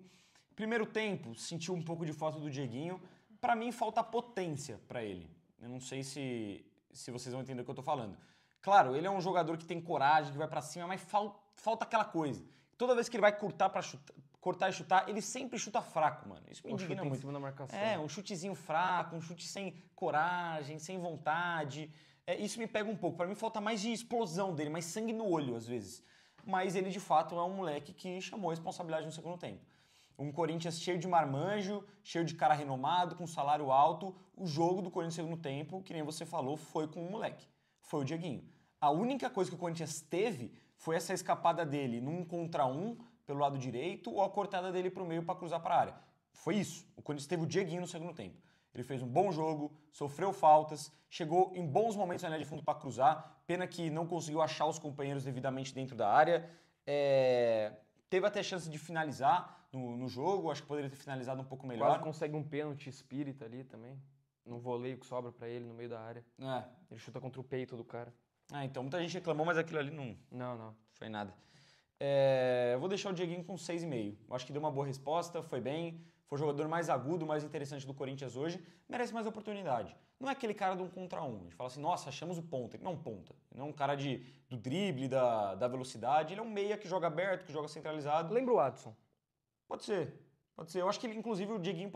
Primeiro tempo, senti um pouco de falta do Dieguinho. Para mim, falta potência para ele. Eu não sei se vocês vão entender o que eu tô falando. Claro, ele é um jogador que tem coragem, que vai para cima, mas falta aquela coisa. Toda vez que ele vai cortar e chutar, ele sempre chuta fraco, mano. Isso me indigna muito. Em cima da marcação. Um chutezinho fraco, um chute sem coragem, sem vontade. Isso me pega um pouco. Para mim falta mais de explosão dele, mais sangue no olho às vezes. Mas ele de fato é um moleque que chamou a responsabilidade no segundo tempo. Um Corinthians cheio de marmanjo, cheio de cara renomado, com salário alto. O jogo do Corinthians no segundo tempo, que nem você falou, foi com o moleque. Foi o Dieguinho. A única coisa que o Corinthians teve foi essa escapada dele num contra um pelo lado direito ou a cortada dele para o meio para cruzar para a área. Foi isso. O Corinthians teve o Dieguinho no segundo tempo. Ele fez um bom jogo, sofreu faltas, chegou em bons momentos na linha de fundo para cruzar. Pena que não conseguiu achar os companheiros devidamente dentro da área. Teve até chance de finalizar no jogo, acho que poderia ter finalizado um pouco melhor. Quase consegue um pênalti espírita ali também. No voleio que sobra para ele no meio da área. Ele chuta contra o peito do cara. Então muita gente reclamou, mas aquilo ali não foi nada. Eu vou deixar o Dieguinho com 6,5. Eu acho que deu uma boa resposta, foi bem. Foi o jogador mais agudo, mais interessante do Corinthians hoje. Merece mais oportunidade. Não é aquele cara de um contra um. A gente fala assim, nossa, achamos o ponta. Ele não é um ponta. Ele não é um cara do drible, da velocidade. Ele é um meia que joga aberto, que joga centralizado. Lembra o Adson? Pode ser. Eu acho que ele, inclusive, o Dieguinho,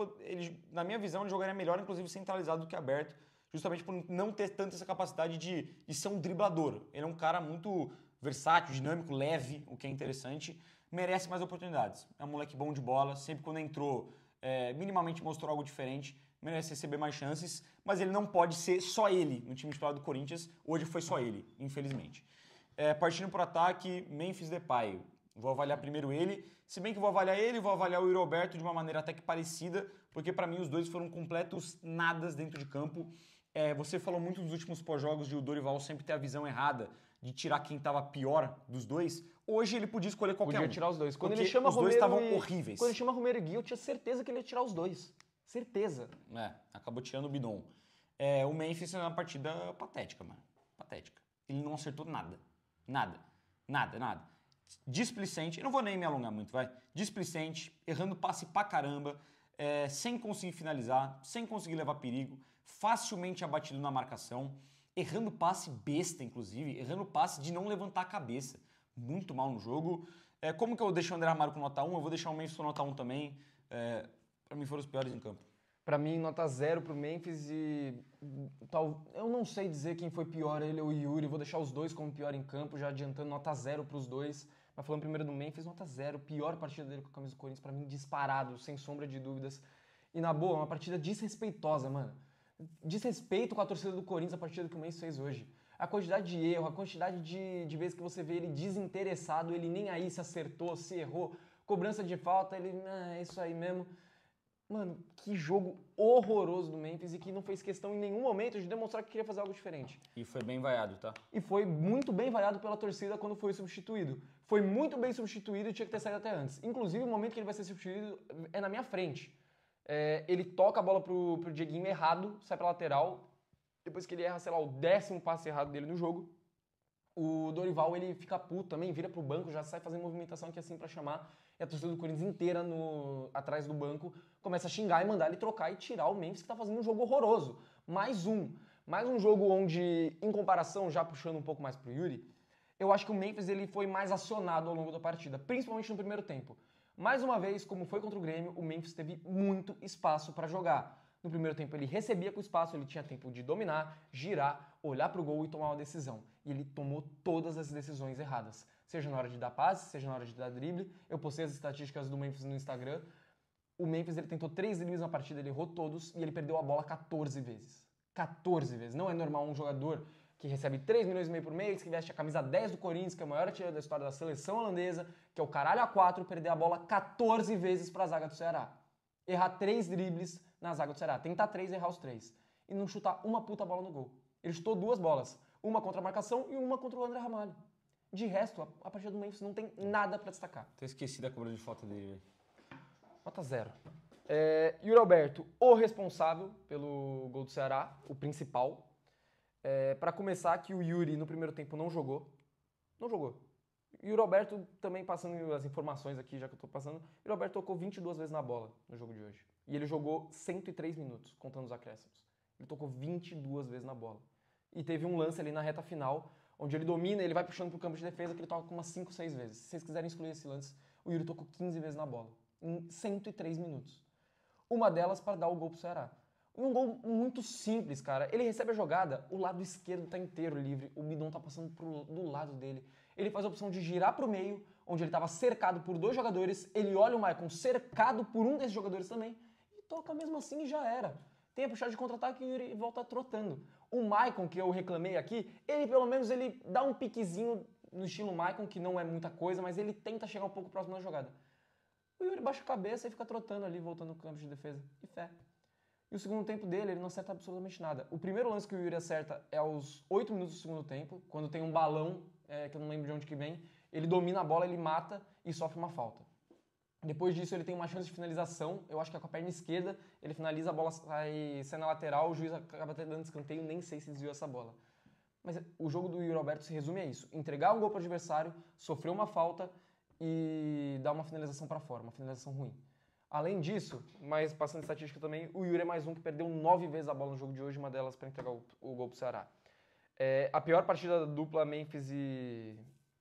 na minha visão, ele jogaria melhor, inclusive, centralizado do que aberto. Justamente por não ter tanta essa capacidade de ser um driblador. Ele é um cara muito versátil, dinâmico, leve, o que é interessante. Merece mais oportunidades. É um moleque bom de bola. Sempre quando entrou, minimamente mostrou algo diferente. Merece receber mais chances. Mas ele não pode ser só ele no time titular do Corinthians. Hoje foi só ele, infelizmente. Partindo para o ataque, Memphis Depay. Vou avaliar primeiro ele. Se bem que vou avaliar ele, vou avaliar o Yuri Alberto de uma maneira até que parecida. Porque para mim os dois foram completos nadas dentro de campo. Você falou muito nos últimos pós-jogos de o Dorival sempre ter a visão errada de tirar quem estava pior dos dois. Hoje ele podia escolher qualquer um. Podia tirar os dois. Quando ele chama os dois estavam horríveis. Quando ele chama Romero e Gui, eu tinha certeza que ele ia tirar os dois. Certeza. Acabou tirando o Bidon. O Memphis é uma partida patética, mano. Patética. Ele não acertou nada. Nada. Displicente. Eu não vou nem me alongar muito, vai. Displicente, errando passe pra caramba, sem conseguir finalizar, sem conseguir levar perigo, facilmente abatido na marcação, errando passe besta, inclusive, errando passe de não levantar a cabeça. Muito mal no jogo. Como que eu deixo o André Amaro com nota 1? Eu vou deixar o Memphis com nota 1 também. Pra mim foram os piores em campo. Pra mim, nota 0 pro Memphis e... Eu não sei dizer quem foi pior, ele ou o Yuri. Vou deixar os dois como pior em campo, já adiantando nota 0 pros dois. Mas falando primeiro do Memphis, nota 0. Pior partida dele com a camisa do Corinthians, pra mim, disparado, sem sombra de dúvidas. E na boa, uma partida desrespeitosa, mano. Desrespeito com a torcida do Corinthians a partida que o Memphis fez hoje. A quantidade de erro, a quantidade de vezes que você vê ele desinteressado, ele nem aí se acertou, se errou. Cobrança de falta, ele... é isso aí mesmo. Mano, que jogo horroroso do Memphis e que não fez questão em nenhum momento de demonstrar que queria fazer algo diferente. E foi bem vaiado, tá? E foi muito bem vaiado pela torcida quando foi substituído. Foi muito bem substituído e tinha que ter saído até antes. Inclusive, o momento que ele vai ser substituído é na minha frente. Ele toca a bola pro Dieguinho errado, sai pra lateral. Depois que ele erra, sei lá, o 10º passe errado dele no jogo, o Dorival, ele fica puto também, vira pro banco, já sai fazendo movimentação aqui assim pra chamar. E a torcida do Corinthians inteira atrás do banco começa a xingar e mandar ele trocar e tirar o Memphis, que tá fazendo um jogo horroroso. Mais um jogo onde, em comparação, já puxando um pouco mais pro Yuri, eu acho que o Memphis ele foi mais acionado ao longo da partida, principalmente no primeiro tempo. Mais uma vez, como foi contra o Grêmio, o Memphis teve muito espaço para jogar. No primeiro tempo ele recebia com o espaço, ele tinha tempo de dominar, girar, olhar pro gol e tomar uma decisão. E ele tomou todas as decisões erradas. Seja na hora de dar passe, seja na hora de dar drible. Eu postei as estatísticas do Memphis no Instagram. O Memphis ele tentou 3 dribles na partida, ele errou todos e ele perdeu a bola 14 vezes. 14 vezes. Não é normal um jogador que recebe 3 milhões e meio por mês, que veste a camisa 10 do Corinthians, que é o maior artilheiro da história da seleção holandesa, que é o caralho A4, perder a bola 14 vezes para a zaga do Ceará. Errar 3 dribles na zaga do Ceará. Tentar 3 e errar os 3. E não chutar uma puta bola no gol. Ele chutou 2 bolas. Uma contra a marcação e uma contra o André Ramalho. De resto, a partida do Memphis não tem nada para destacar. Tô esquecido da cobrança de falta dele, velho. Nota 0. Yuri Alberto, o responsável pelo gol do Ceará, o principal. Para começar, que o Yuri no primeiro tempo não jogou. Não jogou. Yuri Alberto, também passando as informações aqui, já que eu tô passando, Yuri Alberto tocou 22 vezes na bola no jogo de hoje. E ele jogou 103 minutos, contando os acréscimos. Ele tocou 22 vezes na bola. E teve um lance ali na reta final, onde ele domina, ele vai puxando pro campo de defesa, que ele toca umas 5, 6 vezes. Se vocês quiserem excluir esse lance, o Yuri tocou 15 vezes na bola, em 103 minutos. Uma delas para dar o gol pro Ceará. Um gol muito simples, cara. Ele recebe a jogada, o lado esquerdo tá inteiro livre, o Bidon tá passando do lado dele. Ele faz a opção de girar pro meio, onde ele estava cercado por 2 jogadores, ele olha o Maicon cercado por um desses jogadores também, e toca mesmo assim e já era. Tem a puxada de contra-ataque e o Yuri volta trotando. O Maicon, que eu reclamei aqui, ele pelo menos ele dá um piquezinho no estilo Maicon, que não é muita coisa, mas ele tenta chegar um pouco próximo da jogada. O Yuri baixa a cabeça e fica trotando ali, voltando no campo de defesa. E fé. E o segundo tempo dele, ele não acerta absolutamente nada. O primeiro lance que o Yuri acerta é aos 8 minutos do segundo tempo, quando tem um balão, que eu não lembro de onde que vem, ele domina a bola, ele mata e sofre uma falta. Depois disso, ele tem uma chance de finalização, eu acho que é com a perna esquerda, ele finaliza, a bola sai na lateral, o juiz acaba até dando escanteio, nem sei se desviou essa bola. Mas o jogo do Yuri Alberto se resume a isso, entregar um gol para o adversário, sofrer uma falta e dar uma finalização para fora, uma finalização ruim. Além disso, mas passando estatística também, o Yuri é mais um que perdeu 9 vezes a bola no jogo de hoje, uma delas para entregar o gol para o Ceará. A pior partida da dupla Memphis e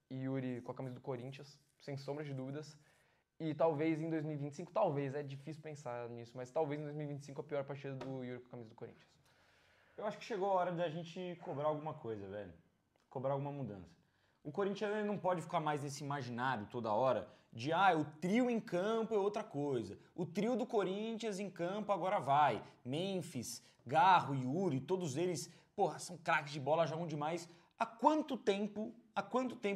Yuri com a camisa do Corinthians, sem sombra de dúvidas. E talvez em 2025, talvez, é difícil pensar nisso, mas talvez em 2025 a pior partida do Yuri com a camisa do Corinthians. Eu acho que chegou a hora da gente cobrar alguma coisa, velho. Cobrar alguma mudança. O Corinthians não pode ficar mais nesse imaginário toda hora de o trio em campo é outra coisa. O trio do Corinthians em campo agora vai. Memphis, Garro, Yuri, todos eles, porra, são craques de bola, jogam demais. Há quanto tempo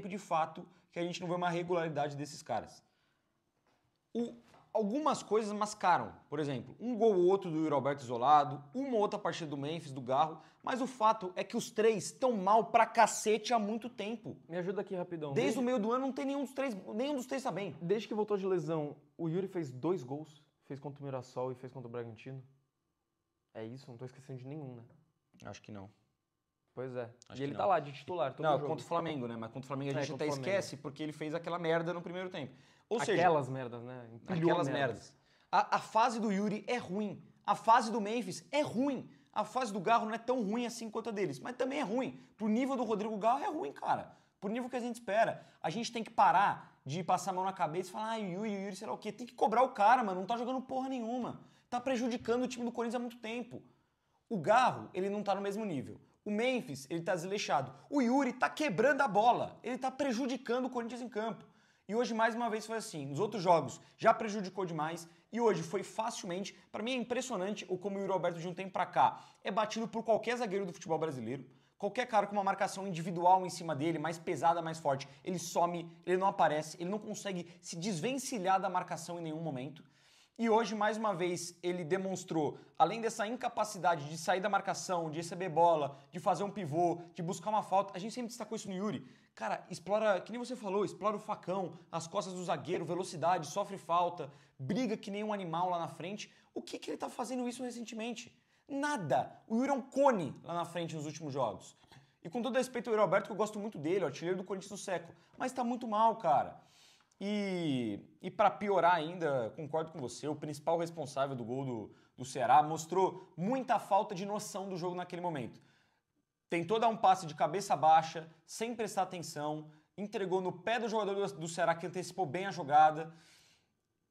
de fato que a gente não vê uma regularidade desses caras? Algumas coisas mascaram, por exemplo, um gol ou outro do Yuri Alberto isolado, uma ou outra partida do Memphis, do Garro, mas o fato é que os três estão mal pra cacete há muito tempo. Me ajuda aqui rapidão. Desde o meio do ano não tem nenhum dos três tá bem. Desde que voltou de lesão, o Yuri fez 2 gols, fez contra o Mirassol e fez contra o Bragantino. É isso? Não tô esquecendo de nenhum, né? Acho que não. Pois é. Acho e ele que tá não. lá de titular todo Não, jogo. contra o Flamengo, né? Mas contra o Flamengo a gente até esquece porque ele fez aquela merda no primeiro tempo. Ou seja, aquelas merdas, né? Aquelas merdas. A fase do Yuri é ruim. A fase do Memphis é ruim. A fase do Garro não é tão ruim assim quanto a deles, mas também é ruim. Pro nível do Rodrigo Garro é ruim, cara. Pro nível que a gente espera. A gente tem que parar de passar a mão na cabeça e falar, Yuri, sei lá o quê. Tem que cobrar o cara, mano. Não tá jogando porra nenhuma. Tá prejudicando o time do Corinthians há muito tempo. O Garro, ele não tá no mesmo nível. O Memphis, ele tá desleixado. O Yuri tá quebrando a bola. Ele tá prejudicando o Corinthians em campo. E hoje, mais uma vez, foi assim. Nos outros jogos, já prejudicou demais. E hoje foi facilmente... Para mim é impressionante o como o Yuri Alberto, de um tempo pra cá, é batido por qualquer zagueiro do futebol brasileiro. Qualquer cara com uma marcação individual em cima dele, mais pesada, mais forte, ele some, ele não aparece, ele não consegue se desvencilhar da marcação em nenhum momento. E hoje, mais uma vez, ele demonstrou, além dessa incapacidade de sair da marcação, de receber bola, de fazer um pivô, de buscar uma falta, a gente sempre destacou isso no Yuri. Cara, explora, que nem você falou, explora o facão, as costas do zagueiro, velocidade, sofre falta, briga que nem um animal lá na frente. O que ele tá fazendo isso recentemente? Nada! O Yuri é um cone lá na frente nos últimos jogos. E com todo respeito ao Yuri Alberto, que eu gosto muito dele, o artilheiro do Corinthians do século, mas tá muito mal, cara. E para piorar ainda, concordo com você, o principal responsável do gol do Ceará mostrou muita falta de noção do jogo naquele momento. Tentou dar um passe de cabeça baixa, sem prestar atenção, entregou no pé do jogador do Ceará, que antecipou bem a jogada,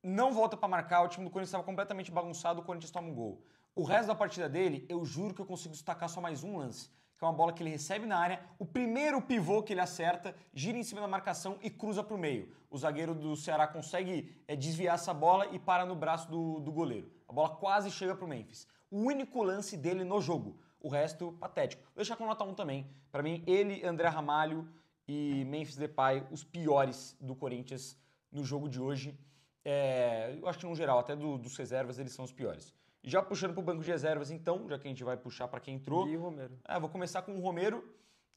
não volta para marcar, o time do Corinthians estava completamente bagunçado, o Corinthians toma um gol. O resto da partida dele, eu juro que eu consigo destacar só mais um lance, que é uma bola que ele recebe na área, o primeiro pivô que ele acerta, gira em cima da marcação e cruza para o meio. O zagueiro do Ceará consegue desviar essa bola e para no braço do goleiro. A bola quase chega para o Memphis. O único lance dele no jogo. O resto, patético. Vou deixar com nota 1 também. Para mim, ele, André Ramalho e Memphis Depay, os piores do Corinthians no jogo de hoje. Eu acho que, no geral, até dos reservas, eles são os piores. Já puxando para o banco de reservas, então, já que a gente vai puxar para quem entrou. Gui e Romero. Vou começar com o Romero,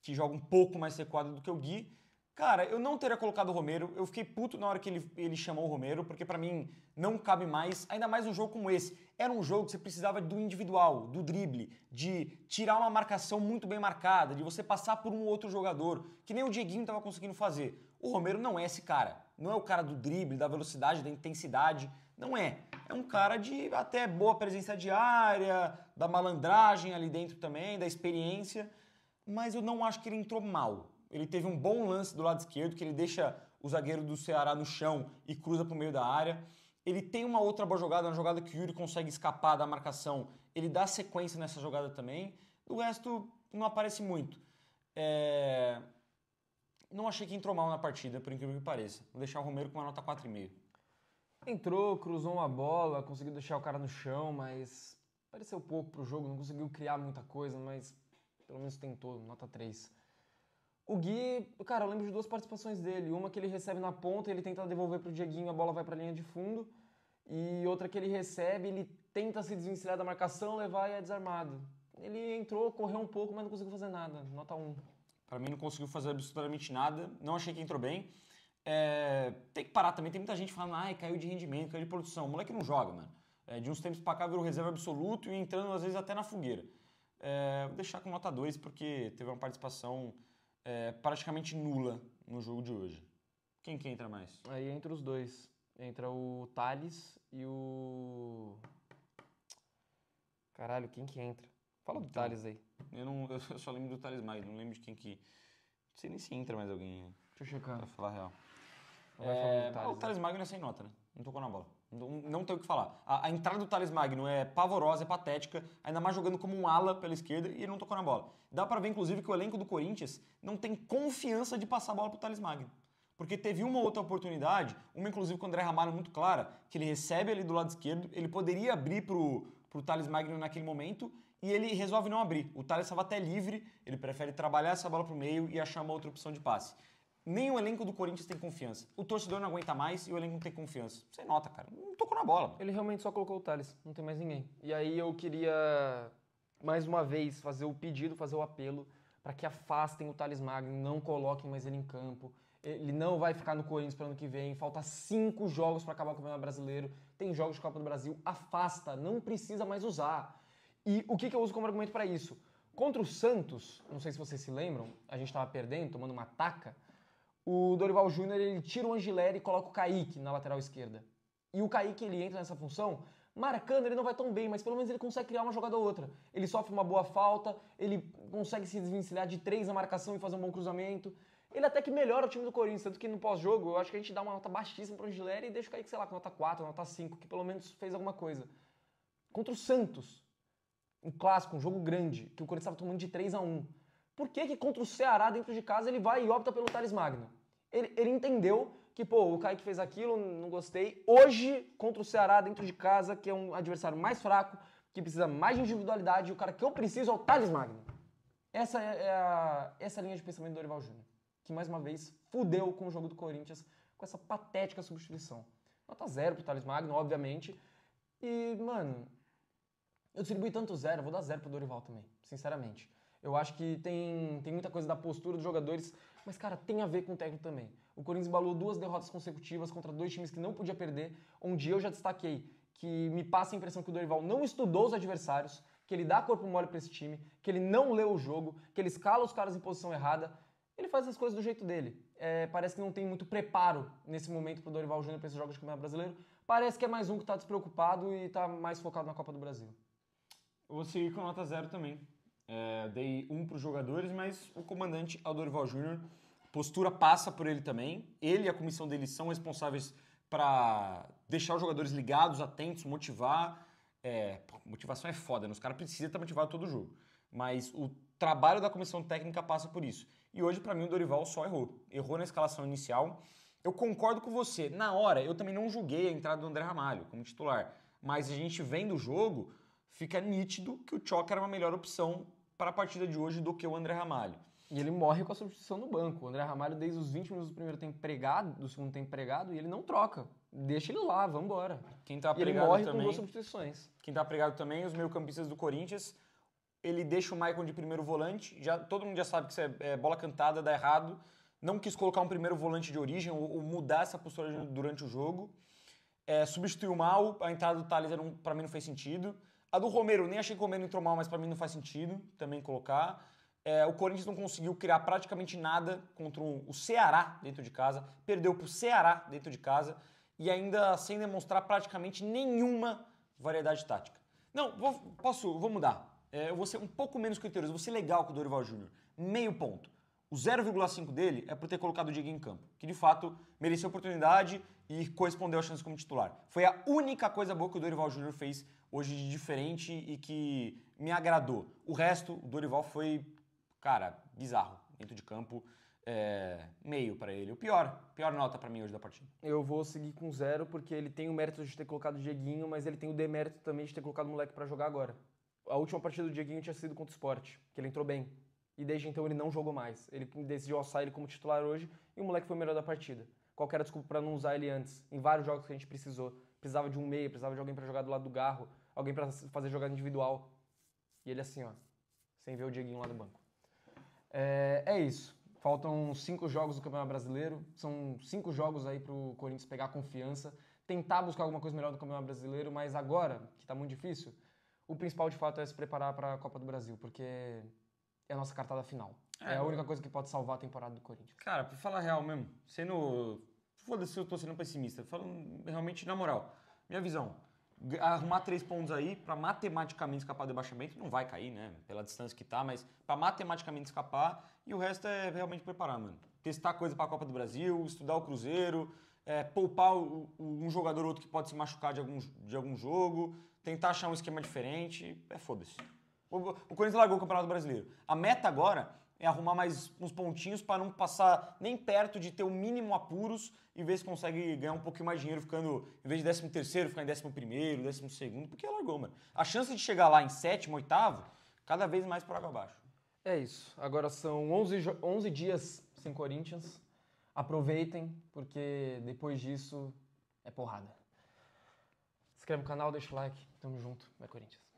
que joga um pouco mais recuado do que o Gui. Cara, eu não teria colocado o Romero. Eu fiquei puto na hora que ele chamou o Romero, porque para mim não cabe mais, ainda mais um jogo como esse. Era um jogo que você precisava do individual, do drible, de tirar uma marcação muito bem marcada, de você passar por um outro jogador, que nem o Dieguinho estava conseguindo fazer. O Romero não é esse cara. Não é o cara do drible, da velocidade, da intensidade. Não é. É um cara de até boa presença de área, da malandragem ali dentro também, da experiência. Mas eu não acho que ele entrou mal. Ele teve um bom lance do lado esquerdo, que ele deixa o zagueiro do Ceará no chão e cruza para o meio da área. Ele tem uma outra boa jogada, uma jogada que o Yuri consegue escapar da marcação. Ele dá sequência nessa jogada também. O resto não aparece muito. Não achei que entrou mal na partida, por incrível que pareça. Vou deixar o Romero com uma nota 4,5. Entrou, cruzou uma bola, conseguiu deixar o cara no chão, mas pareceu pouco pro jogo, não conseguiu criar muita coisa, mas pelo menos tentou, nota 3. O Gui, cara, eu lembro de duas participações dele. Uma que ele recebe na ponta e ele tenta devolver pro Dieguinho, a bola vai pra linha de fundo. E outra que ele recebe, ele tenta se desvencilhar da marcação, levar e é desarmado. Ele entrou, correu um pouco, mas não conseguiu fazer nada, nota 1. Pra mim não conseguiu fazer absolutamente nada, não achei que entrou bem. Tem que parar também, tem muita gente falando, caiu de rendimento, caiu de produção. O moleque não joga, mano. De uns tempos pra cá virou reserva absoluto e entrando às vezes até na fogueira. Vou deixar com nota 2 porque teve uma participação praticamente nula no jogo de hoje. Quem que entra mais? Aí entra os dois. Entra o Thales e o... Caralho, quem que entra? Fala do Então, Thales aí. Eu só lembro do Thales Magno, não lembro de quem que... Não sei nem se entra mais alguém, Deixa eu checar. pra falar a real. Vai falando do Thales, O Thales Magno é sem nota, né? Não tocou na bola. Não tem o que falar. A entrada do Thales Magno é pavorosa, é patética, ainda mais jogando como um ala pela esquerda e ele não tocou na bola. Dá pra ver, inclusive, que o elenco do Corinthians não tem confiança de passar a bola pro Thales Magno. Porque teve uma outra oportunidade, uma inclusive com o André Ramalho muito clara, que ele recebe ali do lado esquerdo, ele poderia abrir pro Thales Magno naquele momento e ele resolve não abrir. O Thales estava até livre, ele prefere trabalhar essa bola pro meio e achar uma outra opção de passe. Nem o elenco do Corinthians tem confiança. O torcedor não aguenta mais e o elenco não tem confiança. Você nota, cara. Não tocou na bola. Ele realmente só colocou o Thales, não tem mais ninguém. E aí eu queria, mais uma vez, fazer o pedido, fazer o apelo para que afastem o Thales Magno, não coloquem mais ele em campo. Ele não vai ficar no Corinthians para o ano que vem. Falta 5 jogos para acabar o Campeonato Brasileiro. Tem jogos de Copa do Brasil. Afasta, não precisa mais usar. E o que eu uso como argumento para isso? Contra o Santos, não sei se vocês se lembram, a gente estava perdendo, tomando uma taca. O Dorival Júnior, ele tira o Angileri e coloca o Kaique na lateral esquerda. E o Kaique, ele entra nessa função, marcando, ele não vai tão bem, mas pelo menos ele consegue criar uma jogada ou outra. Ele sofre uma boa falta, ele consegue se desvencilhar de 3 na marcação e fazer um bom cruzamento. Ele até que melhora o time do Corinthians, tanto que no pós-jogo, eu acho que a gente dá uma nota baixíssima pro Angileri e deixa o Kaique, sei lá, com nota 4, nota 5, que pelo menos fez alguma coisa. Contra o Santos, um clássico, um jogo grande, que o Corinthians estava tomando de 3-1. Por que contra o Ceará, dentro de casa, ele vai e opta pelo Thales Magno? Ele entendeu que, o Kaique fez aquilo, não gostei. Hoje, contra o Ceará, dentro de casa, que é um adversário mais fraco, que precisa mais de individualidade, e o cara que eu preciso é o Thales Magno. Essa é a linha de pensamento do Dorival Júnior, que, mais uma vez, fudeu com o jogo do Corinthians, com essa patética substituição. Nota 0 pro Thales Magno, obviamente. E, mano, eu distribuí tanto 0, vou dar 0 pro Dorival também, sinceramente. Eu acho que tem muita coisa da postura dos jogadores, mas, cara, tem a ver com o técnico também. O Corinthians embalou 2 derrotas consecutivas contra 2 times que não podia perder, onde eu já destaquei que me passa a impressão que o Dorival não estudou os adversários, que ele dá corpo mole pra esse time, que ele não leu o jogo, que ele escala os caras em posição errada. Ele faz as coisas do jeito dele. Parece que não tem muito preparo nesse momento pro Dorival Júnior pra esses jogos de Campeonato Brasileiro. Parece que é mais um que tá despreocupado e tá mais focado na Copa do Brasil. Eu vou seguir com nota 0 também. Dei 1 para os jogadores, mas o comandante é o Dorival Júnior. Postura passa por ele também. Ele e a comissão dele são responsáveis para deixar os jogadores ligados, atentos, motivar. Motivação é foda, né? Os caras precisam estar motivados todo jogo. Mas o trabalho da comissão técnica passa por isso. E hoje, para mim, o Dorival só errou. Errou na escalação inicial. Eu concordo com você. Na hora, eu também não julguei a entrada do André Ramalho como titular. Mas a gente vendo o jogo, fica nítido que o Tchoca era uma melhor opção para a partida de hoje do que o André Ramalho. E ele morre com a substituição no banco. O André Ramalho, desde os 20 minutos do primeiro tempo pregado, do segundo tempo pregado, e ele não troca. Deixa ele lá, vambora. Quem tá E ele pregado morre também, com 2 substituições. quem tá pregado também, os meio-campistas do Corinthians, ele deixa o Maicon de primeiro volante, todo mundo já sabe que isso é bola cantada, dá errado. Não quis colocar um primeiro volante de origem ou mudar essa postura durante o jogo. Substituiu mal, a entrada do Thales pra mim não fez sentido. A do Romero, nem achei que o Romero entrou mal, mas pra mim não faz sentido também colocar. O Corinthians não conseguiu criar praticamente nada contra o Ceará dentro de casa, perdeu pro Ceará dentro de casa e ainda sem demonstrar praticamente nenhuma variedade tática. Não, vou mudar. Eu vou ser um pouco menos criterioso, vou ser legal com o Dorival Júnior. Meio ponto. O 0,5 dele é por ter colocado o Diego em campo, que de fato mereceu a oportunidade e correspondeu à chance como titular. Foi a única coisa boa que o Dorival Júnior fez hoje de diferente e que me agradou. O resto, o Dorival foi, cara, bizarro dentro de campo. Meio pra ele. Pior nota pra mim hoje da partida. Eu vou seguir com 0 porque ele tem o mérito de ter colocado o Dieguinho, mas ele tem o demérito também de ter colocado o moleque pra jogar agora. A última partida do Dieguinho tinha sido contra o Sport, que ele entrou bem. E desde então ele não jogou mais. Ele decidiu alçar ele como titular hoje e o moleque foi o melhor da partida. Qual que era a desculpa pra não usar ele antes? Em vários jogos que a gente precisou. Precisava de um meia, precisava de alguém pra jogar do lado do Garro, alguém pra fazer jogada individual. E ele assim, ó, sem ver o Dieguinho lá no banco. É isso. Faltam 5 jogos do Campeonato Brasileiro. São 5 jogos aí pro Corinthians pegar confiança, tentar buscar alguma coisa melhor do Campeonato Brasileiro, mas agora, que tá muito difícil, o principal de fato é se preparar para a Copa do Brasil, porque é a nossa cartada final. É a única coisa que pode salvar a temporada do Corinthians. Cara, pra falar real mesmo, foda-se, eu tô sendo pessimista, falando realmente na moral. Minha visão, arrumar 3 pontos aí pra matematicamente escapar do rebaixamento, não vai cair, né, pela distância que tá, mas pra matematicamente escapar, e o resto é realmente preparar, mano. Testar coisa pra Copa do Brasil, estudar o Cruzeiro, poupar um jogador ou outro que pode se machucar de algum jogo, tentar achar um esquema diferente, foda-se. O Corinthians largou o Campeonato Brasileiro. A meta agora é arrumar mais uns pontinhos para não passar nem perto de ter o mínimo apuros e ver se consegue ganhar um pouquinho mais de dinheiro ficando, em vez de 13º, ficar em 11º, 12º, porque largou, mano. A chance de chegar lá em 7º, 8º, cada vez mais por água abaixo. É isso. Agora são 11 dias sem Corinthians. Aproveitem, porque depois disso é porrada. Se inscreve no canal, deixa o like. Tamo junto. Vai Corinthians.